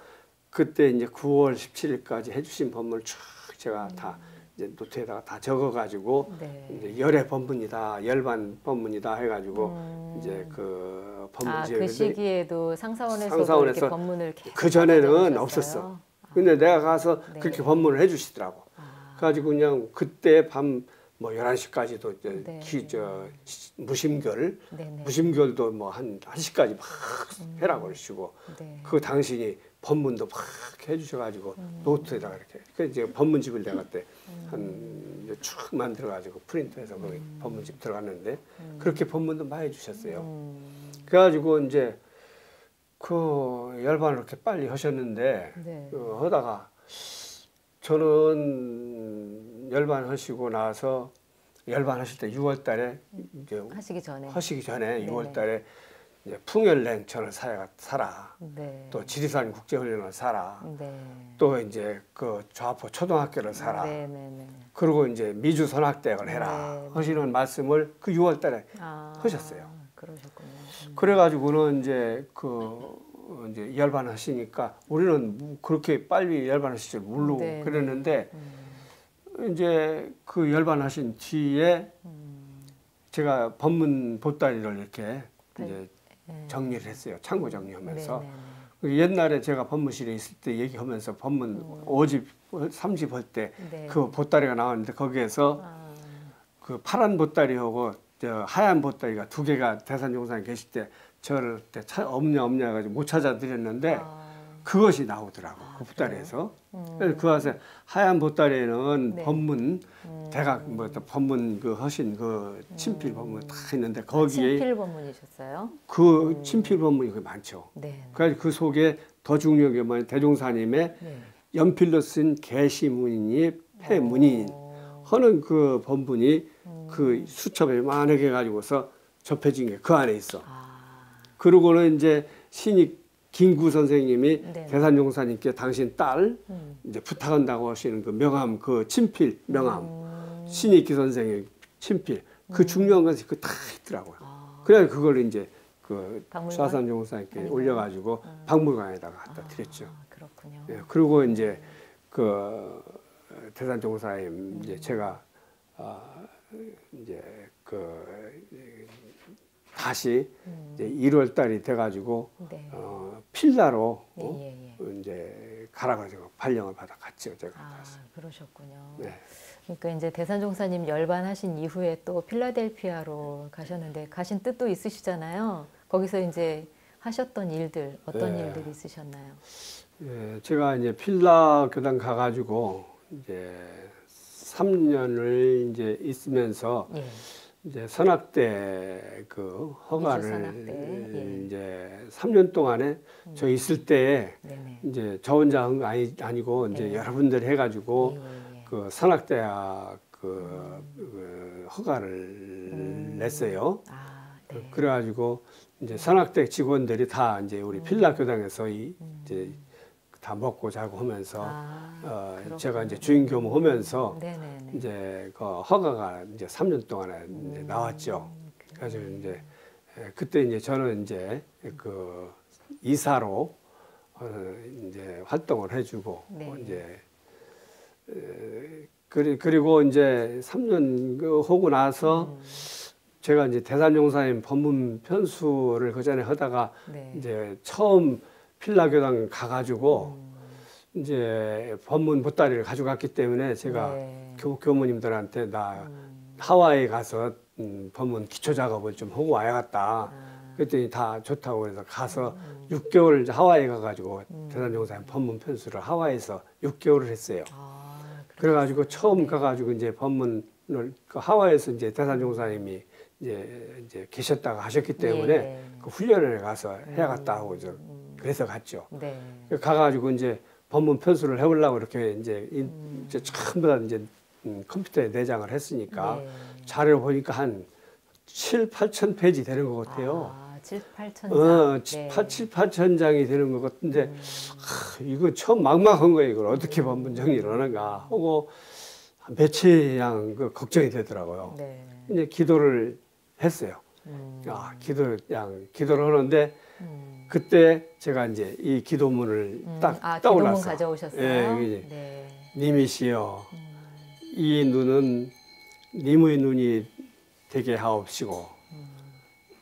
Speaker 1: 그때 이제 9월 17일까지 해주신 법문을 쭉 제가 다 이제 노트에다가 다 적어가지고
Speaker 2: 네.
Speaker 1: 이제 열의 법문이다, 열반 법문이다 해가지고 이제 그 법문
Speaker 2: 그 시기에도 상사원에서
Speaker 1: 상사원에서
Speaker 2: 이렇게 법문을
Speaker 1: 그 전에는
Speaker 2: 받아오셨어요?
Speaker 1: 없었어. 근데 내가 가서
Speaker 2: 네.
Speaker 1: 그렇게 법문을 해주시더라고. 그래가지고 그냥 그때 밤 뭐 11시까지도
Speaker 2: 네.
Speaker 1: 무심결,
Speaker 2: 네네.
Speaker 1: 무심결도 뭐 한 1시까지 막 해라고 그러시고
Speaker 2: 네.
Speaker 1: 그 당신이 법문도 막 해주셔가지고 노트에다가 이렇게 그 이제 법문집을 내가 그때 쭉 만들어가지고 프린트해서 거기 법문집 들어갔는데 그렇게 법문도 많이 해주셨어요. 그래가지고 이제 그 열반을 이렇게 빨리 하셨는데
Speaker 2: 네.
Speaker 1: 하다가 저는 열반 하시고 나서 열반 하실 때 6월 달에 이제
Speaker 2: 하시기 전에.
Speaker 1: 하시기 전에
Speaker 2: 네네.
Speaker 1: 6월 달에 이제 풍열냉천을 살아.
Speaker 2: 네.
Speaker 1: 또 지리산 국제훈련을 살아.
Speaker 2: 네.
Speaker 1: 또 이제 그 좌포 초등학교를 살아.
Speaker 2: 네네네.
Speaker 1: 그리고 이제 미주 선학대학을 해라.
Speaker 2: 네.
Speaker 1: 하시는 말씀을 그 6월 달에 하셨어요.
Speaker 2: 그러셨군요.
Speaker 1: 그래가지고는 이제 이제 열반 하시니까 우리는 그렇게 빨리 열반 하실 줄 모르고
Speaker 2: 네.
Speaker 1: 그랬는데 이제 그 열반하신 뒤에 제가 법문 보따리를 이렇게 이제 정리를 했어요. 창고 정리하면서. 옛날에 제가 법무실에 있을 때 얘기하면서 법문 5집, 3집 할 때 그 보따리가 나왔는데 거기에서 그 파란 보따리하고 저 하얀 보따리가 두 개가 대산종사에 계실 때 저를 때 없냐 해가지고 못 찾아드렸는데 그것이 나오더라고. 그 보따리에서. 그래서 그 와서 하얀 보따리에는 법문 대각 뭐 법문 그 하신 그 친필 법문 다 있는데 거기에
Speaker 2: 친필 법문이셨어요?
Speaker 1: 그 친필 법문이 많죠. 그래서 그 속에 더 중요한 게 뭐냐면 대종사님의 연필로 쓴 계시문이니 폐문인 하는 그 법문이 그 수첩에 만하게 가지고서 접해진 게 그 안에 있어. 그러고는 이제 신익 김구 선생님이 대산종사님께 당신 딸 이제 부탁한다고 하시는 그 명함, 그 친필 명함, 신익기 선생의 친필, 그 중요한 것이 그 다 있더라고요. 그래서 그걸 이제 그 수화산종사님께 올려가지고 박물관에다가 갖다 드렸죠.
Speaker 2: 그렇군요.
Speaker 1: 예, 그리고 이제 그 대산종사님 이제 제가 이제 그 다시 이제 1월 달이 돼가지고 필라로 이제 가라가지고 발령을 받아 갔죠. 제가.
Speaker 2: 그러셨군요.
Speaker 1: 네.
Speaker 2: 그러니까 이제 대산종사님 열반하신 이후에 또 필라델피아로 가셨는데 가신 뜻도 있으시잖아요. 거기서 이제 하셨던 일들 어떤 일들이 있으셨나요?
Speaker 1: 예, 제가 이제 필라 교단 가가지고 이제 3년을 이제 있으면서 이제 선악대 그 허가를 이제 3년 동안에 저 있을 때에 이제 저 혼자 한 거 아니고 이제 여러분들 해가지고 그 선악대학 그 허가를 냈어요. 그래가지고 이제 선악대 직원들이 다 이제 우리 필라 교당에서 이제 다 먹고 자고 하면서 제가 이제 주인 교무하면서 이제 그 허가가 이제 3년 동안에 이제 나왔죠. 그래서 이제 그때 이제 저는 이제 그 이사로 이제 활동을 해주고 이제 그리고 이제 3년 하고 나서 제가 이제 대산종사님 법문 편수를 그 전에 하다가 이제 처음 필라교당 가가지고 이제 법문 보따리를 가져갔기 때문에 제가 교무님들한테 나 하와이 가서 법문 기초 작업을 좀 하고 와야겠다. 그랬더니 다 좋다고 그래서 가서 6개월 하와이 가가지고 대산종사님 법문 편수를 하와이에서 6개월을 했어요. 그래가지고 처음 가가지고 이제 법문을 그 하와이에서 이제 대산종사님이 이제 계셨다가 하셨기 때문에 그 훈련을 가서 해야겠다 하고 그래서 갔죠. 가가지고 이제 법문 편수를 해보려고 이렇게 이제 전부 다 이제 컴퓨터에 내장을 했으니까 자료를 보니까 한 7, 8천 페이지 되는 것 같아요.
Speaker 2: 7, 8천 장.
Speaker 1: 7, 8천 장이 되는 것 같은데 이거 처음 막막한 거예요. 이걸 어떻게 법문 정리를 하는가 하고 며칠 그 걱정이 되더라고요. 이제 기도를 했어요. 기도를 하는데 그때 제가 이제 이 기도문을 딱 떠올랐어요.
Speaker 2: 기도문 가져오셨어요?
Speaker 1: 님이시여 이 눈은 님의 눈이 되게 하옵시고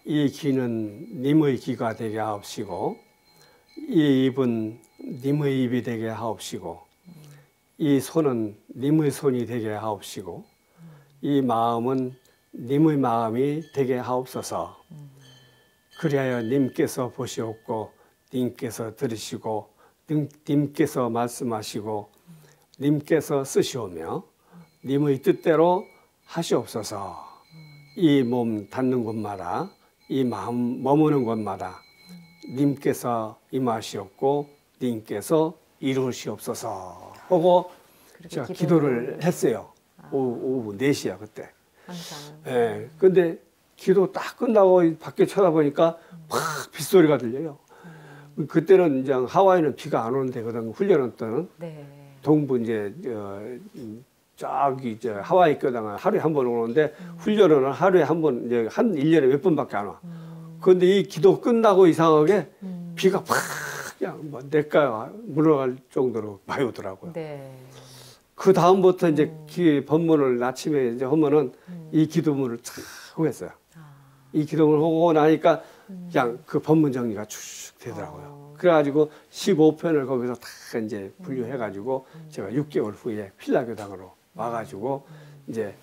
Speaker 1: 이 귀는 님의 귀가 되게 하옵시고 이 입은 님의 입이 되게 하옵시고 이 손은 님의 손이 되게 하옵시고 이 마음은 님의 마음이 되게 하옵소서. 그리하여 님께서 보시옵고 님께서 들으시고 님께서 말씀하시고 님께서 쓰시오며 님의 뜻대로 하시옵소서. 이 몸 닿는 곳마다 이 마음 머무는 곳마다 님께서 임하시옵고 님께서 이루시옵소서 하고 제가 기도를 했어요. 오후 4시야 그때. 항상. 근데 기도 딱 끝나고 밖에 쳐다보니까 막 빗소리가 들려요. 그때는 이제 하와이는 비가 안 오는데 그다음 훈련할 때는 동부 이제 저기 이제 하와이 교당은 하루에 한 번 오는데 훈련은 하루에 한 번 이제 한 1년에 몇 번밖에 안 와. 그런데 이 기도 끝나고 이상하게 비가 팍 그냥 뭐 내가 물러갈 정도로 많이 오더라고요. 그 다음부터 이제 법문을 아침에 이제 하면은 이 기도문을 촥 했어요. 이 기도문을 하고 나니까 그냥 그 법문 정리가 쭉 되더라고요. 그래가지고 15편을 거기서 다 이제 분류해가지고 제가 6개월 후에 필라교당으로 와가지고 이제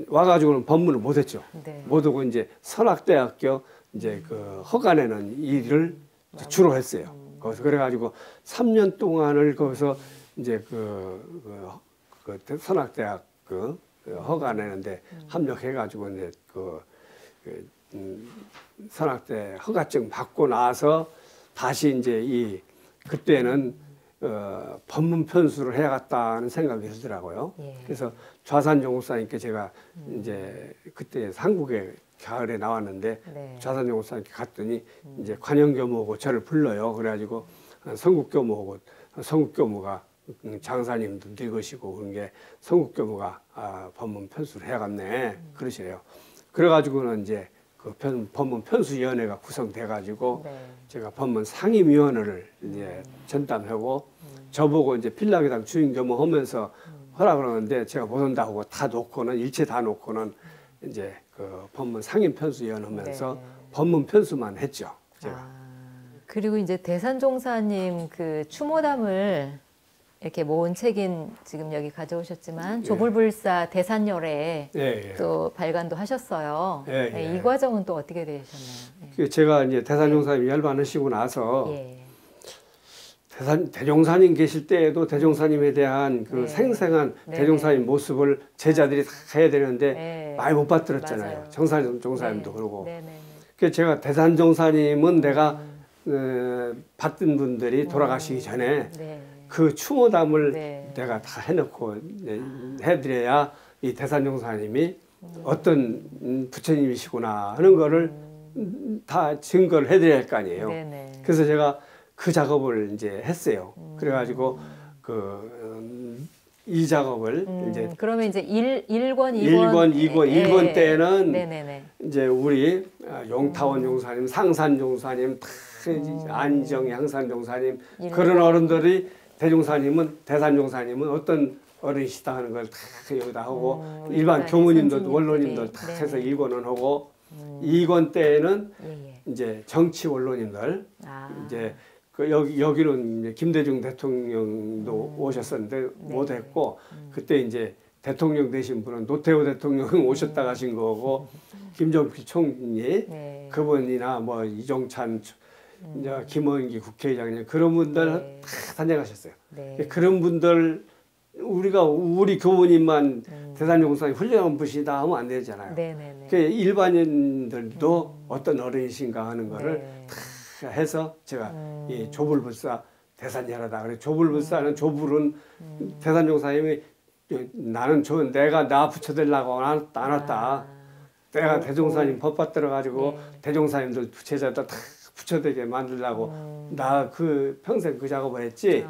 Speaker 1: 와가지고는 법문을 못했죠.
Speaker 2: 네.
Speaker 1: 못하고 이제 선악대학교 이제 그 허가내는 일을 이제 주로 했어요. 거기서 그래가지고 3년 동안을 거기서 이제 그 선악대학 그 허가내는데 합력해가지고 이제 선악대 허가증 받고 나서 다시 이제 그때는 법문 편수를 해야겠다는 생각이 들더라고요.
Speaker 2: 예.
Speaker 1: 그래서 좌산종 목사님께 제가 이제 그때 한국에 가을에 나왔는데
Speaker 2: 네.
Speaker 1: 좌산종 목사님께 갔더니 이제 관영교무하고 저를 불러요. 그래가지고 성국교무하고 성국교무가 장사님도 늙으시고 그런 게 성국교무가 법문 편수를 해야겠네 그러시래요. 그래가지고는 이제 그 법문 편수위원회가 구성돼가지고
Speaker 2: 네.
Speaker 1: 제가 법문 상임위원회를 이제 전담하고 저보고 이제 필라교당 주인교무 하면서 하라 그러는데 제가 못 온다고 다 놓고는 일체 다 놓고는 이제 그 법문 상임 편수위원 하면서
Speaker 2: 네.
Speaker 1: 법문 편수만 했죠. 제가.
Speaker 2: 그리고 이제 대산종사님 그 추모담을 이렇게 모은 책인 지금 여기 가져오셨지만 조불불사 대산열에
Speaker 1: 예, 예.
Speaker 2: 또 발간도 하셨어요.
Speaker 1: 예,
Speaker 2: 네,
Speaker 1: 예.
Speaker 2: 이 과정은 또 어떻게 되셨나요?
Speaker 1: 그 제가 이제 대산종사님 열반하시고 나서
Speaker 2: 예.
Speaker 1: 대종사님 계실 때에도 대종사님에 대한 그
Speaker 2: 네.
Speaker 1: 생생한
Speaker 2: 네.
Speaker 1: 대종사님 모습을 제자들이 다 해야 되는데
Speaker 2: 네.
Speaker 1: 많이 못 받들었잖아요.
Speaker 2: 맞아요.
Speaker 1: 정사님도
Speaker 2: 네.
Speaker 1: 그러고.
Speaker 2: 네, 네, 네.
Speaker 1: 그래서 제가 대산종사님은 내가 받던 분들이 돌아가시기 전에
Speaker 2: 네.
Speaker 1: 그 추모담을
Speaker 2: 네.
Speaker 1: 내가 다 해놓고 해드려야 이 대산종사님이 어떤 부처님이시구나 하는 거를 다 증거를 해드려야 할 거 아니에요.
Speaker 2: 네, 네.
Speaker 1: 그래서 제가 그 작업을 이제 했어요. 그래가지고 이 작업을 이제
Speaker 2: 그러면 이제 1권, 2권,
Speaker 1: 1권 때는
Speaker 2: 네네네.
Speaker 1: 이제 우리 용타원 용사님, 상산 용사님, 안정 양산 용사님 그런 어른들이 대산 용사님은 어떤 어른이시다 하는 걸 다 여기다 하고 일반 교무님들, 원로님들 다 해서 1권은 하고 2권 때에는
Speaker 2: 예, 예.
Speaker 1: 이제 정치 원로님들 이제 여기는 이제 김대중 대통령도 오셨었는데 못했고 그때 이제 대통령 되신 분은 노태우 대통령 오셨다 가신 거고 김정필 총리
Speaker 2: 네.
Speaker 1: 그분이나 뭐 이종찬 이제 김원기 국회의장 그런 분들
Speaker 2: 네.
Speaker 1: 다 다녀가셨어요.
Speaker 2: 네.
Speaker 1: 그런 분들 우리 교우님만 대산종사님 훌륭한 분이다 하면 안 되잖아요.
Speaker 2: 네네네.
Speaker 1: 그 일반인들도 어떤 어른이신가 하는 거를
Speaker 2: 네.
Speaker 1: 다 해서 제가 이 조불불사 대산열하다. 그래 조불불사는 조불은 대산종사님이 나는 내가 나 붙여들라고 안 왔다. 내가 대종사님 법 받들어 가지고
Speaker 2: 네.
Speaker 1: 대종사님들 부채자들 다 붙여들게 만들려고 나 그 평생 그 작업을 했지.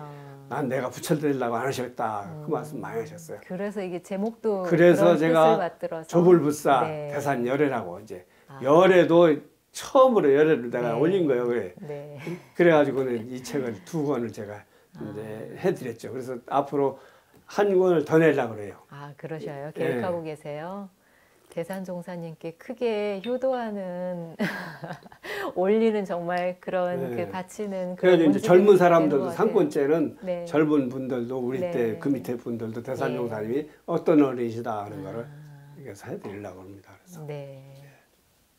Speaker 1: 난 내가 붙여드리려고 안 하셨다. 그 말씀 많이 하셨어요.
Speaker 2: 그래서 이게 제목도
Speaker 1: 그래서
Speaker 2: 그런
Speaker 1: 제가
Speaker 2: 뜻을 받들어서
Speaker 1: 조불불사
Speaker 2: 네.
Speaker 1: 대산열애라고 이제 열애도 처음으로 열애를 내가
Speaker 2: 네.
Speaker 1: 올린 거예요. 그래.
Speaker 2: 네.
Speaker 1: 그래가지고는 이 책을 2권을 제가 이제 해드렸죠. 그래서 앞으로 1권을 더 내려고 그래요.
Speaker 2: 그러셔요. 계획하고 계세요. 대산종사님께 크게 효도하는 올리는 정말 그런 그 바치는 그런
Speaker 1: 그래서 이제
Speaker 2: 문제들이
Speaker 1: 젊은
Speaker 2: 되는
Speaker 1: 사람들도
Speaker 2: 것 같아요.
Speaker 1: 3권째는
Speaker 2: 네.
Speaker 1: 젊은 분들도 우리
Speaker 2: 네.
Speaker 1: 때 그 밑에 분들도 대산종사님이 어떤 어른이시다 하는 거를 그래서 해드리려고 합니다. 그래서.
Speaker 2: 네.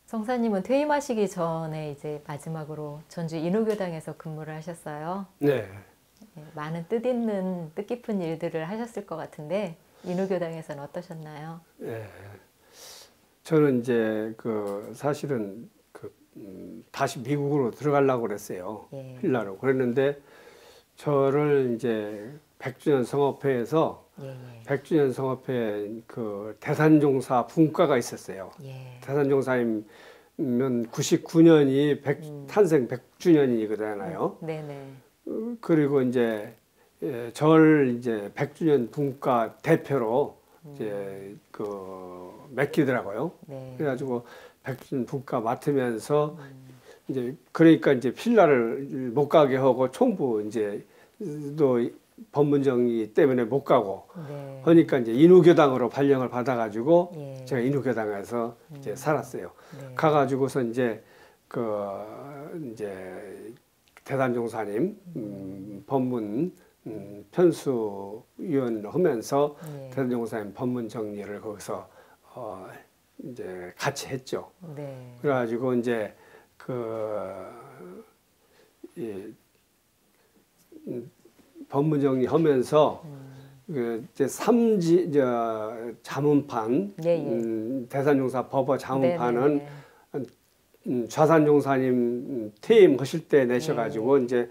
Speaker 2: 성사님은 퇴임하시기 전에 이제 마지막으로 전주 인후교당에서 근무를 하셨어요.
Speaker 1: 네.
Speaker 2: 네, 많은 뜻있는 뜻깊은 일들을 하셨을 것 같은데 인후교당에서는 어떠셨나요?
Speaker 1: 네. 저는 이제 사실은 다시 미국으로 들어가려고 그랬어요.
Speaker 2: 예.
Speaker 1: 필라로. 그랬는데 저를 이제 100주년 성업회에서
Speaker 2: 예,
Speaker 1: 100주년 성업회 그 대산종사 분과가 있었어요.
Speaker 2: 예.
Speaker 1: 대산종사이면 99년이 탄생 100주년이거든요.
Speaker 2: 네네.
Speaker 1: 그리고 이제 절 이제 100주년 분과 대표로 이제 맡기더라고요.
Speaker 2: 네.
Speaker 1: 그래가지고 100주년 분과 맡으면서 이제 그러니까 이제 필라를 못 가게 하고 총부 이제 또 법문정리 때문에 못 가고
Speaker 2: 네.
Speaker 1: 하니까 이제 인후교당으로 발령을 받아가지고
Speaker 2: 예.
Speaker 1: 제가 인후교당에서 이제 살았어요.
Speaker 2: 네.
Speaker 1: 가가지고서 이제 이제 대산종사님 법문 편수위원 하면서
Speaker 2: 예.
Speaker 1: 대산종사님 법문 정리를 거기서 이제 같이 했죠.
Speaker 2: 네.
Speaker 1: 그래가지고 이제 법문 정리하면서 이제 자문판
Speaker 2: 예, 예.
Speaker 1: 대산종사 법어 자문판은
Speaker 2: 네.
Speaker 1: 좌산종사님 퇴임하실 때 내셔가지고 이제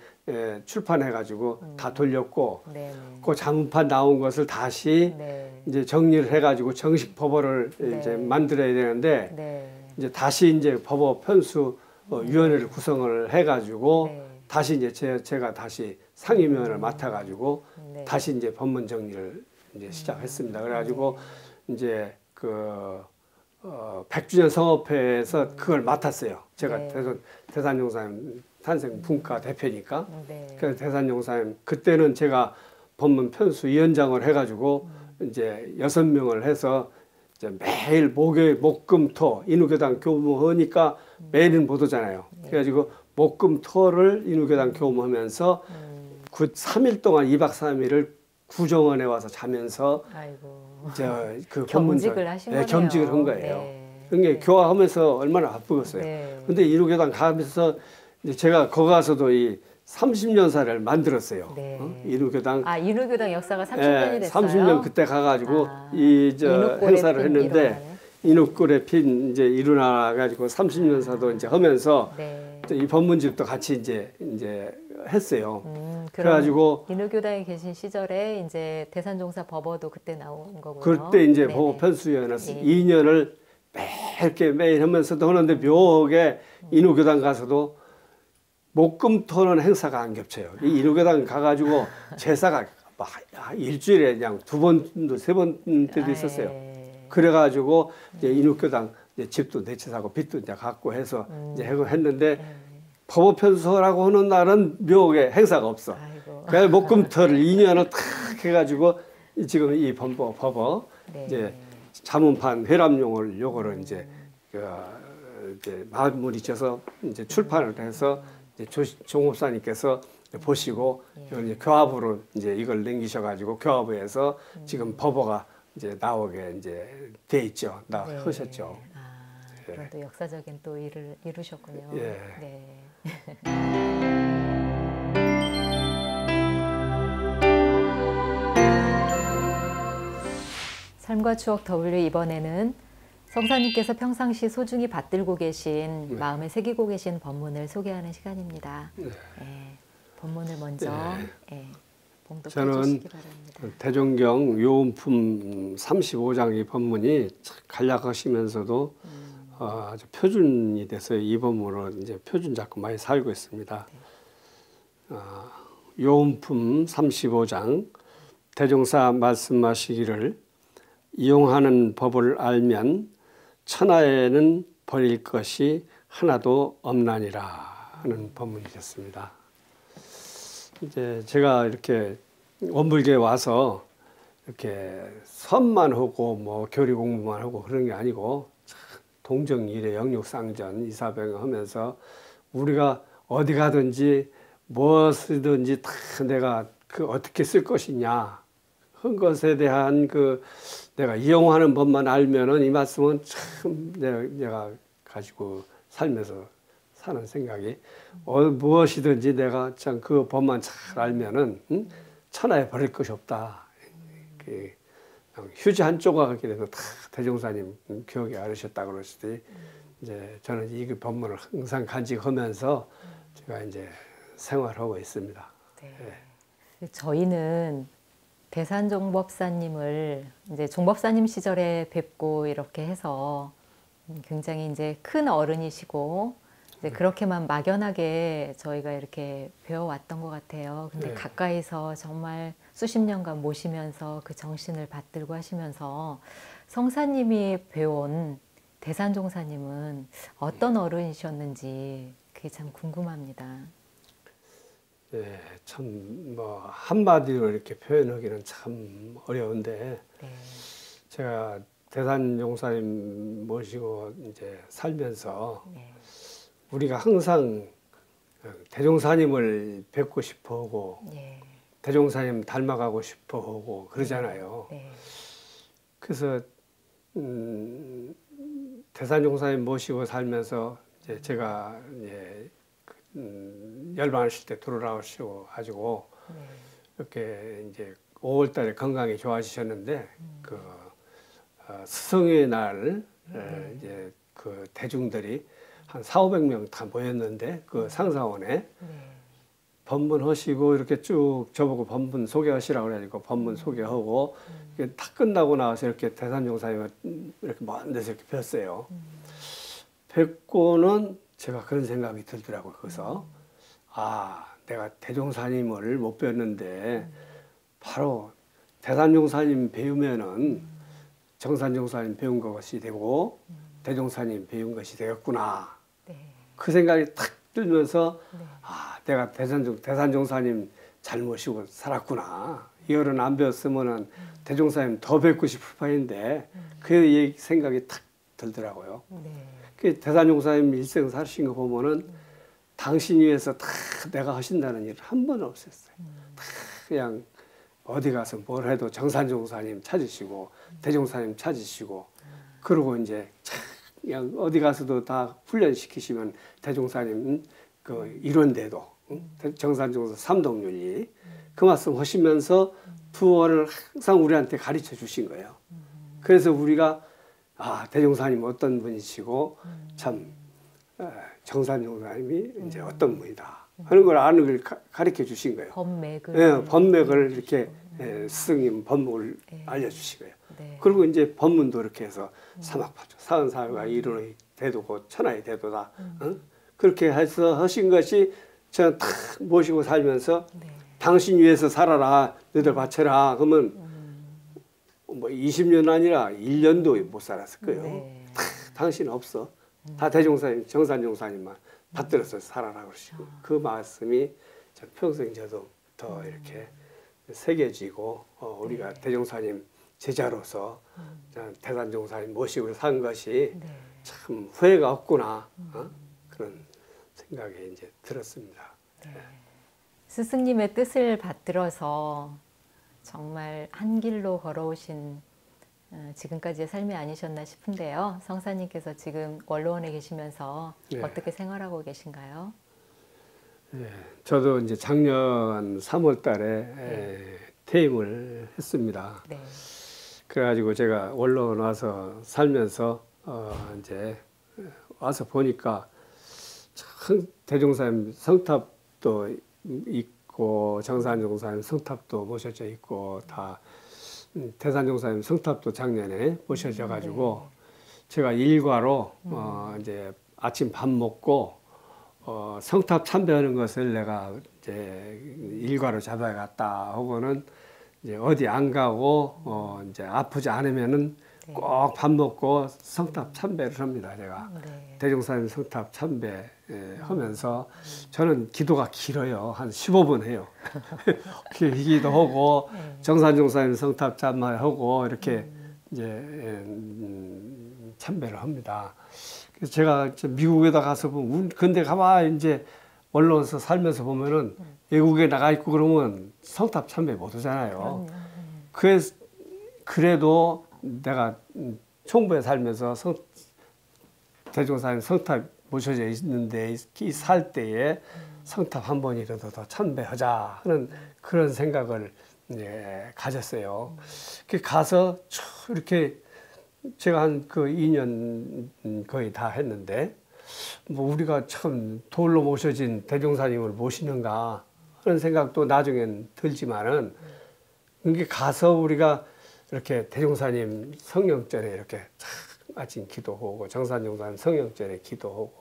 Speaker 1: 출판해가지고 다 돌렸고
Speaker 2: 네.
Speaker 1: 그 자문판 나온 것을 다시
Speaker 2: 네.
Speaker 1: 이제 정리를 해가지고 정식 법어를
Speaker 2: 네.
Speaker 1: 이제 만들어야 되는데
Speaker 2: 네.
Speaker 1: 이제 다시 이제 법어 편수 위원회를 구성을 해가지고
Speaker 2: 네.
Speaker 1: 다시 이제 제가 다시 상임위원을 맡아가지고
Speaker 2: 네.
Speaker 1: 다시 이제 법문 정리를 이제 시작했습니다. 그래가지고 이제 100주년 성업회에서 그걸 맡았어요. 제가
Speaker 2: 네.
Speaker 1: 대산종사님 탄생 분과 대표니까.
Speaker 2: 네.
Speaker 1: 그래서 대산종사님 그때는 제가 법문 편수 위원장을 해가지고 이제 6명을 해서 이제 매일 목금토 인후교당 교무하니까 매일은 못 오잖아요. 그래가지고 목금토를 인후교당 교무하면서 3일 동안 2박 3일을 구정원에 와서 자면서
Speaker 2: 아이고.
Speaker 1: 그
Speaker 2: 겸직을 하신 거네요.
Speaker 1: 겸직을 한 거예요.
Speaker 2: 네.
Speaker 1: 그러니까 교화하면서 얼마나 바쁘겠어요.
Speaker 2: 네.
Speaker 1: 근데 인후교당 가면서 이제 제가 거기 가서도 이 30년사를 만들었어요.
Speaker 2: 네.
Speaker 1: 인후교당.
Speaker 2: 인후교당 역사가 30년이 됐어요.
Speaker 1: 30년 그때 가가지고
Speaker 2: 인후골의
Speaker 1: 행사를
Speaker 2: 핀
Speaker 1: 했는데
Speaker 2: 일어나네.
Speaker 1: 인후골의 핀 이제 일어나 가지고 30년사도 이제 하면서
Speaker 2: 네.
Speaker 1: 이 법문집도 같이 이제 했어요.
Speaker 2: 그래가지고 인후교당에 계신 시절에 이제 대산종사 법어도 그때 나온 거고요.
Speaker 1: 그때 이제
Speaker 2: 네네.
Speaker 1: 법어 편수위원회에서 2년을 매일 하면서도 하는데 묘하게 인후교당 가서도 목금토는 행사가 안 겹쳐요. 이 인후교당 가가지고 제사가 막 일주일에 그냥 2번도 3번 때도 있었어요. 그래가지고 이제 인후교당 이제 집도 내치 사고 빚도 이제 갖고 해서 이제 했는데 법어 편수라고 하는 날은 묘하게 행사가 없어. 그래서 목금토를 2년을 탁 해가지고 지금 이 법어
Speaker 2: 네.
Speaker 1: 이제 자문판 회람용을 요거를 이제 마무리 져서 이제 출판을 해서 이제 종업사님께서 보시고 이제 교화부로 이제 이걸 넘기셔가지고 교화부에서 지금 법어가 이제 나오게 이제 돼 있죠. 하셨죠.
Speaker 2: 그런 또 역사적인 또 일을 이루셨군요.
Speaker 1: 예.
Speaker 2: 네. 삶과 추억 W 이번에는 성사님께서 평상시 소중히 받들고 계신 마음에 새기고 계신 법문을 소개하는 시간입니다. 네. 법문을 먼저 봉독해 주시기 바랍니다.
Speaker 1: 대종경 요음품 35장 이 법문이 간략하시면서도 아주 표준이 돼서 이 법문으로 이제 표준 잡고 많이 살고 있습니다. 요음품 35장 대종사 말씀하시기를 이용하는 법을 알면 천하에는 버릴 것이 하나도 없나니라 하는 법문이셨습니다. 이제 제가 이렇게 원불교에 와서 이렇게 선만 하고 뭐 교리 공부만 하고 그런 게 아니고 동정일에 영육상전 이사병 하면서 우리가 어디 가든지 무엇이든지 다 내가 어떻게 쓸 것이냐 한 것에 대한 내가 이용하는 법만 알면은 이 말씀은 참 내가 가지고 살면서 사는 생각이 무엇이든지 내가 참 그 법만 잘 알면은 천하에 버릴 것이 없다. 휴지 한 조각이라도 다 대종사님 기억에 알으셨다 그러시더니 이제 저는 이 법문을 항상 간직하면서 제가 이제 생활하고 있습니다.
Speaker 2: 네. 저희는 대산종법사님을 이제 종법사님 시절에 뵙고 이렇게 해서 굉장히 이제 큰 어른이시고 이제 그렇게만 막연하게 저희가 이렇게 배워왔던 것 같아요. 근데 가까이서 정말 수십 년간 모시면서 그 정신을 받들고 하시면서 성사님이 배운 대산종사님은 어떤 어른이셨는지 그게 참 궁금합니다.
Speaker 1: 예, 참 뭐 한마디로 이렇게 표현하기는 참 어려운데
Speaker 2: 네.
Speaker 1: 제가 대산 용사님 모시고 이제 살면서
Speaker 2: 네.
Speaker 1: 우리가 항상 대종사님을 뵙고 싶어 하고
Speaker 2: 네.
Speaker 1: 대종사님 닮아가고 싶어 하고 그러잖아요.
Speaker 2: 네.
Speaker 1: 그래서 대산 용사님 모시고 살면서 이제 제가 이제 열반하실 때 돌아오시고 가지고
Speaker 2: 네.
Speaker 1: 이렇게 이제 5월 달에 건강이 좋아지셨는데 그 스승의 날 이제 그 대중들이 한 4,500명 다 모였는데 그 상사원에
Speaker 2: 네.
Speaker 1: 법문하시고 이렇게 쭉 저보고 법문 소개하시라고 그래가지고 법문 소개하고 이게 다 끝나고 나와서 이렇게 대산용사님을 이렇게 먼 데서 이렇게 뵀어요. 뵙고는 제가 그런 생각이 들더라고요. 그래서 아, 내가 대종사님을 못 뵀는데 바로 대산용사님 배우면은 정산용사님 배운 것이 되고 대종사님 배운 것이 되겠구나.
Speaker 2: 네.
Speaker 1: 그 생각이 탁 들면서
Speaker 2: 네.
Speaker 1: 아, 내가 대산종사님 잘 모시고 살았구나. 이거는 안 배웠으면은 대종사님 더 뵙고 싶을 판인데 그 생각이 탁 들더라고요.
Speaker 2: 네.
Speaker 1: 그 대산종사님 일생 사신 거 보면은 당신 위해서 다 내가 하신다는 일 한 번 없었어요. 다 그냥 어디 가서 뭘 해도 정산종사님 찾으시고 대종사님 찾으시고 그러고 이제 그냥 어디 가서도 다 훈련시키시면 대종사님 그 이론대도 정산종사 삼동윤리 그 말씀 하시면서 부원을 항상 우리한테 가르쳐 주신 거예요. 그래서 우리가 아, 대종사님 어떤 분이시고 참 정산종사님이 이제 어떤 분이다 하는 걸 아는 걸 가르쳐 주신 거예요.
Speaker 2: 법맥을.
Speaker 1: 예, 법맥을 이렇게 스승님 법맥을
Speaker 2: 네.
Speaker 1: 알려주시고요.
Speaker 2: 네.
Speaker 1: 그리고 이제 법문도 이렇게 해서 사막파죠. 사은사회가 이론의 대도고 천하의 대도다. 응? 그렇게 해서 하신 것이 제가 탁 모시고 살면서
Speaker 2: 네.
Speaker 1: 당신 위해서 살아라. 너희들 바쳐라. 그러면 뭐 20년 아니라 1년도 못 살았을 거예요.
Speaker 2: 네.
Speaker 1: 당신 없어. 다 대종사님, 정산종사님만 받들어서 살아라 그러시고 그 말씀이 평생 저도 더 이렇게 새겨지고 우리가
Speaker 2: 네.
Speaker 1: 대종사님 제자로서 대산종사님 모시고 산 것이
Speaker 2: 네.
Speaker 1: 참 후회가 없구나 그런 생각이 이제 들었습니다.
Speaker 2: 네. 스승님의 뜻을 받들어서 정말 한 길로 걸어오신 지금까지의 삶이 아니셨나 싶은데요. 성사님께서 지금 원로원에 계시면서
Speaker 1: 네.
Speaker 2: 어떻게 생활하고 계신가요?
Speaker 1: 예, 저도 이제 작년 3월 달에 퇴임을 했습니다.
Speaker 2: 네.
Speaker 1: 그래가지고 제가 원로원 와서 살면서 이제 와서 보니까 참 대종사님 성탑도 있고 정산종사님 성탑도 모셔져 있고 다 대산종사님 성탑도 작년에 모셔져 가지고 제가 일과로 이제 아침 밥 먹고 성탑 참배하는 것을 내가 이제 일과로 잡아갔다 하고는 이제 어디 안 가고 이제 아프지 않으면은
Speaker 2: 네.
Speaker 1: 꼭 밥 먹고 성탑 참배를 합니다. 제가
Speaker 2: 네.
Speaker 1: 대종사님 성탑 참배 하면서 저는 기도가 길어요. 한 15분 해요. 기도하고 정산종사님 성탑 참배하고 이렇게 이제 참배를 합니다. 그래서 제가 미국에다 가서 보면 근데 가만 이제 원로원서 살면서 보면은 외국에 나가 있고 그러면 성탑 참배 못 하잖아요. 그래서 그래도 내가 총부에 살면서 대종사님 성탑 모셔져 있는데 살 때에 성탑 한 번이라도 더 참배하자 하는 그런 생각을 이제 가졌어요. 그 가서 쭉 이렇게 제가 한 그 2년 거의 다 했는데 뭐 우리가 참 돌로 모셔진 대종사님을 모시는가 하는 생각도 나중엔 들지만은 이게 가서 우리가 이렇게 대종사님 성령절에 이렇게 아침 기도하고 정산종사님 성령절에 기도하고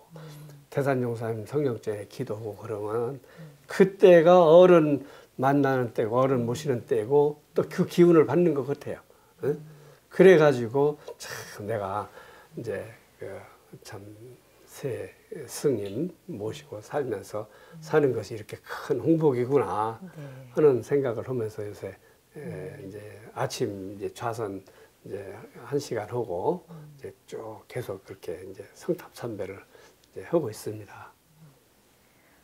Speaker 1: 대산종사님 성령절에 기도하고 그러면 그때가 어른 만나는 때고 어른 모시는 때고 또 그 기운을 받는 것 같아요. 응? 그래가지고 참 내가 이제 참 새 스님 모시고 살면서 사는 것이 이렇게 큰 행복이구나 하는 생각을 하면서 요새 이제 아침 이제 좌선 이제 1시간 하고 이제 쭉 계속 그렇게 이제 성탑 참배를 이제 하고 있습니다.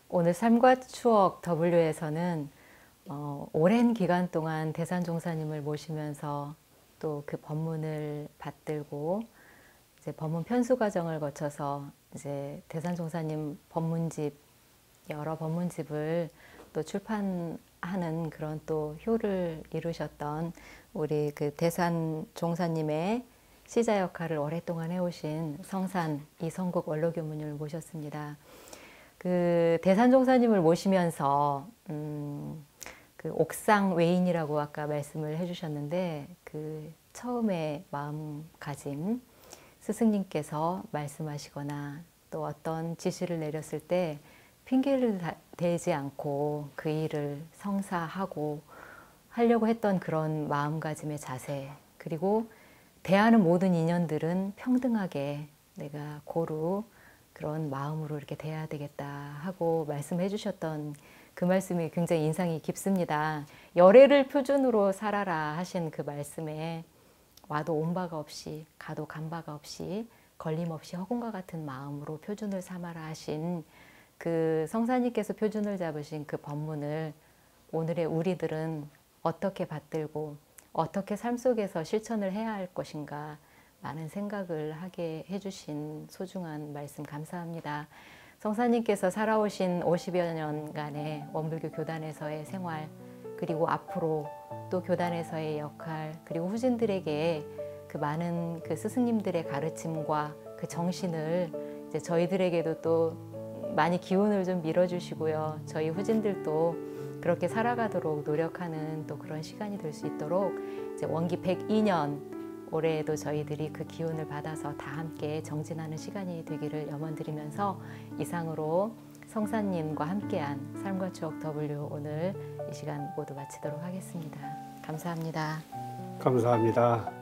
Speaker 2: 오늘 삶과 추억 W에서는 오랜 기간 동안 대산종사님을 모시면서 또 그 법문을 받들고 이제 법문 편수 과정을 거쳐서 이제 대산종사님 법문집 여러 법문집을 또 출판하는 그런 또 효를 이루셨던 우리 그 대산종사님의 시자 역할을 오랫동안 해오신 성산 이성국 원로교무님을 모셨습니다. 그 대산종사님을 모시면서 그 옥상 외인이라고 아까 말씀을 해주셨는데 그 처음에 마음가짐 스승님께서 말씀하시거나 또 어떤 지시를 내렸을 때 핑계를 대지 않고 그 일을 성사하고 하려고 했던 그런 마음가짐의 자세, 그리고 대하는 모든 인연들은 평등하게 내가 고루 그런 마음으로 이렇게 대해야 되겠다 하고 말씀해 주셨던 그 말씀이 굉장히 인상이 깊습니다. 열애를 표준으로 살아라 하신 그 말씀에 와도 온 바가 없이 가도 간 바가 없이 걸림없이 허공과 같은 마음으로 표준을 삼아라 하신 그 성사님께서 표준을 잡으신 그 법문을 오늘의 우리들은 어떻게 받들고 어떻게 삶 속에서 실천을 해야 할 것인가 많은 생각을 하게 해주신 소중한 말씀 감사합니다. 성사님께서 살아오신 50여 년간의 원불교 교단에서의 생활, 그리고 앞으로 또 교단에서의 역할, 그리고 후진들에게 그 많은 그 스승님들의 가르침과 그 정신을 이제 저희들에게도 또 많이 기운을 좀 밀어주시고요. 저희 후진들도 그렇게 살아가도록 노력하는 또 그런 시간이 될 수 있도록 이제 원기 102년 올해에도 저희들이 그 기운을 받아서 다 함께 정진하는 시간이 되기를 염원드리면서 이상으로 성사님과 함께한 삶과 추억 W 오늘 이 시간 모두 마치도록 하겠습니다. 감사합니다.
Speaker 1: 감사합니다.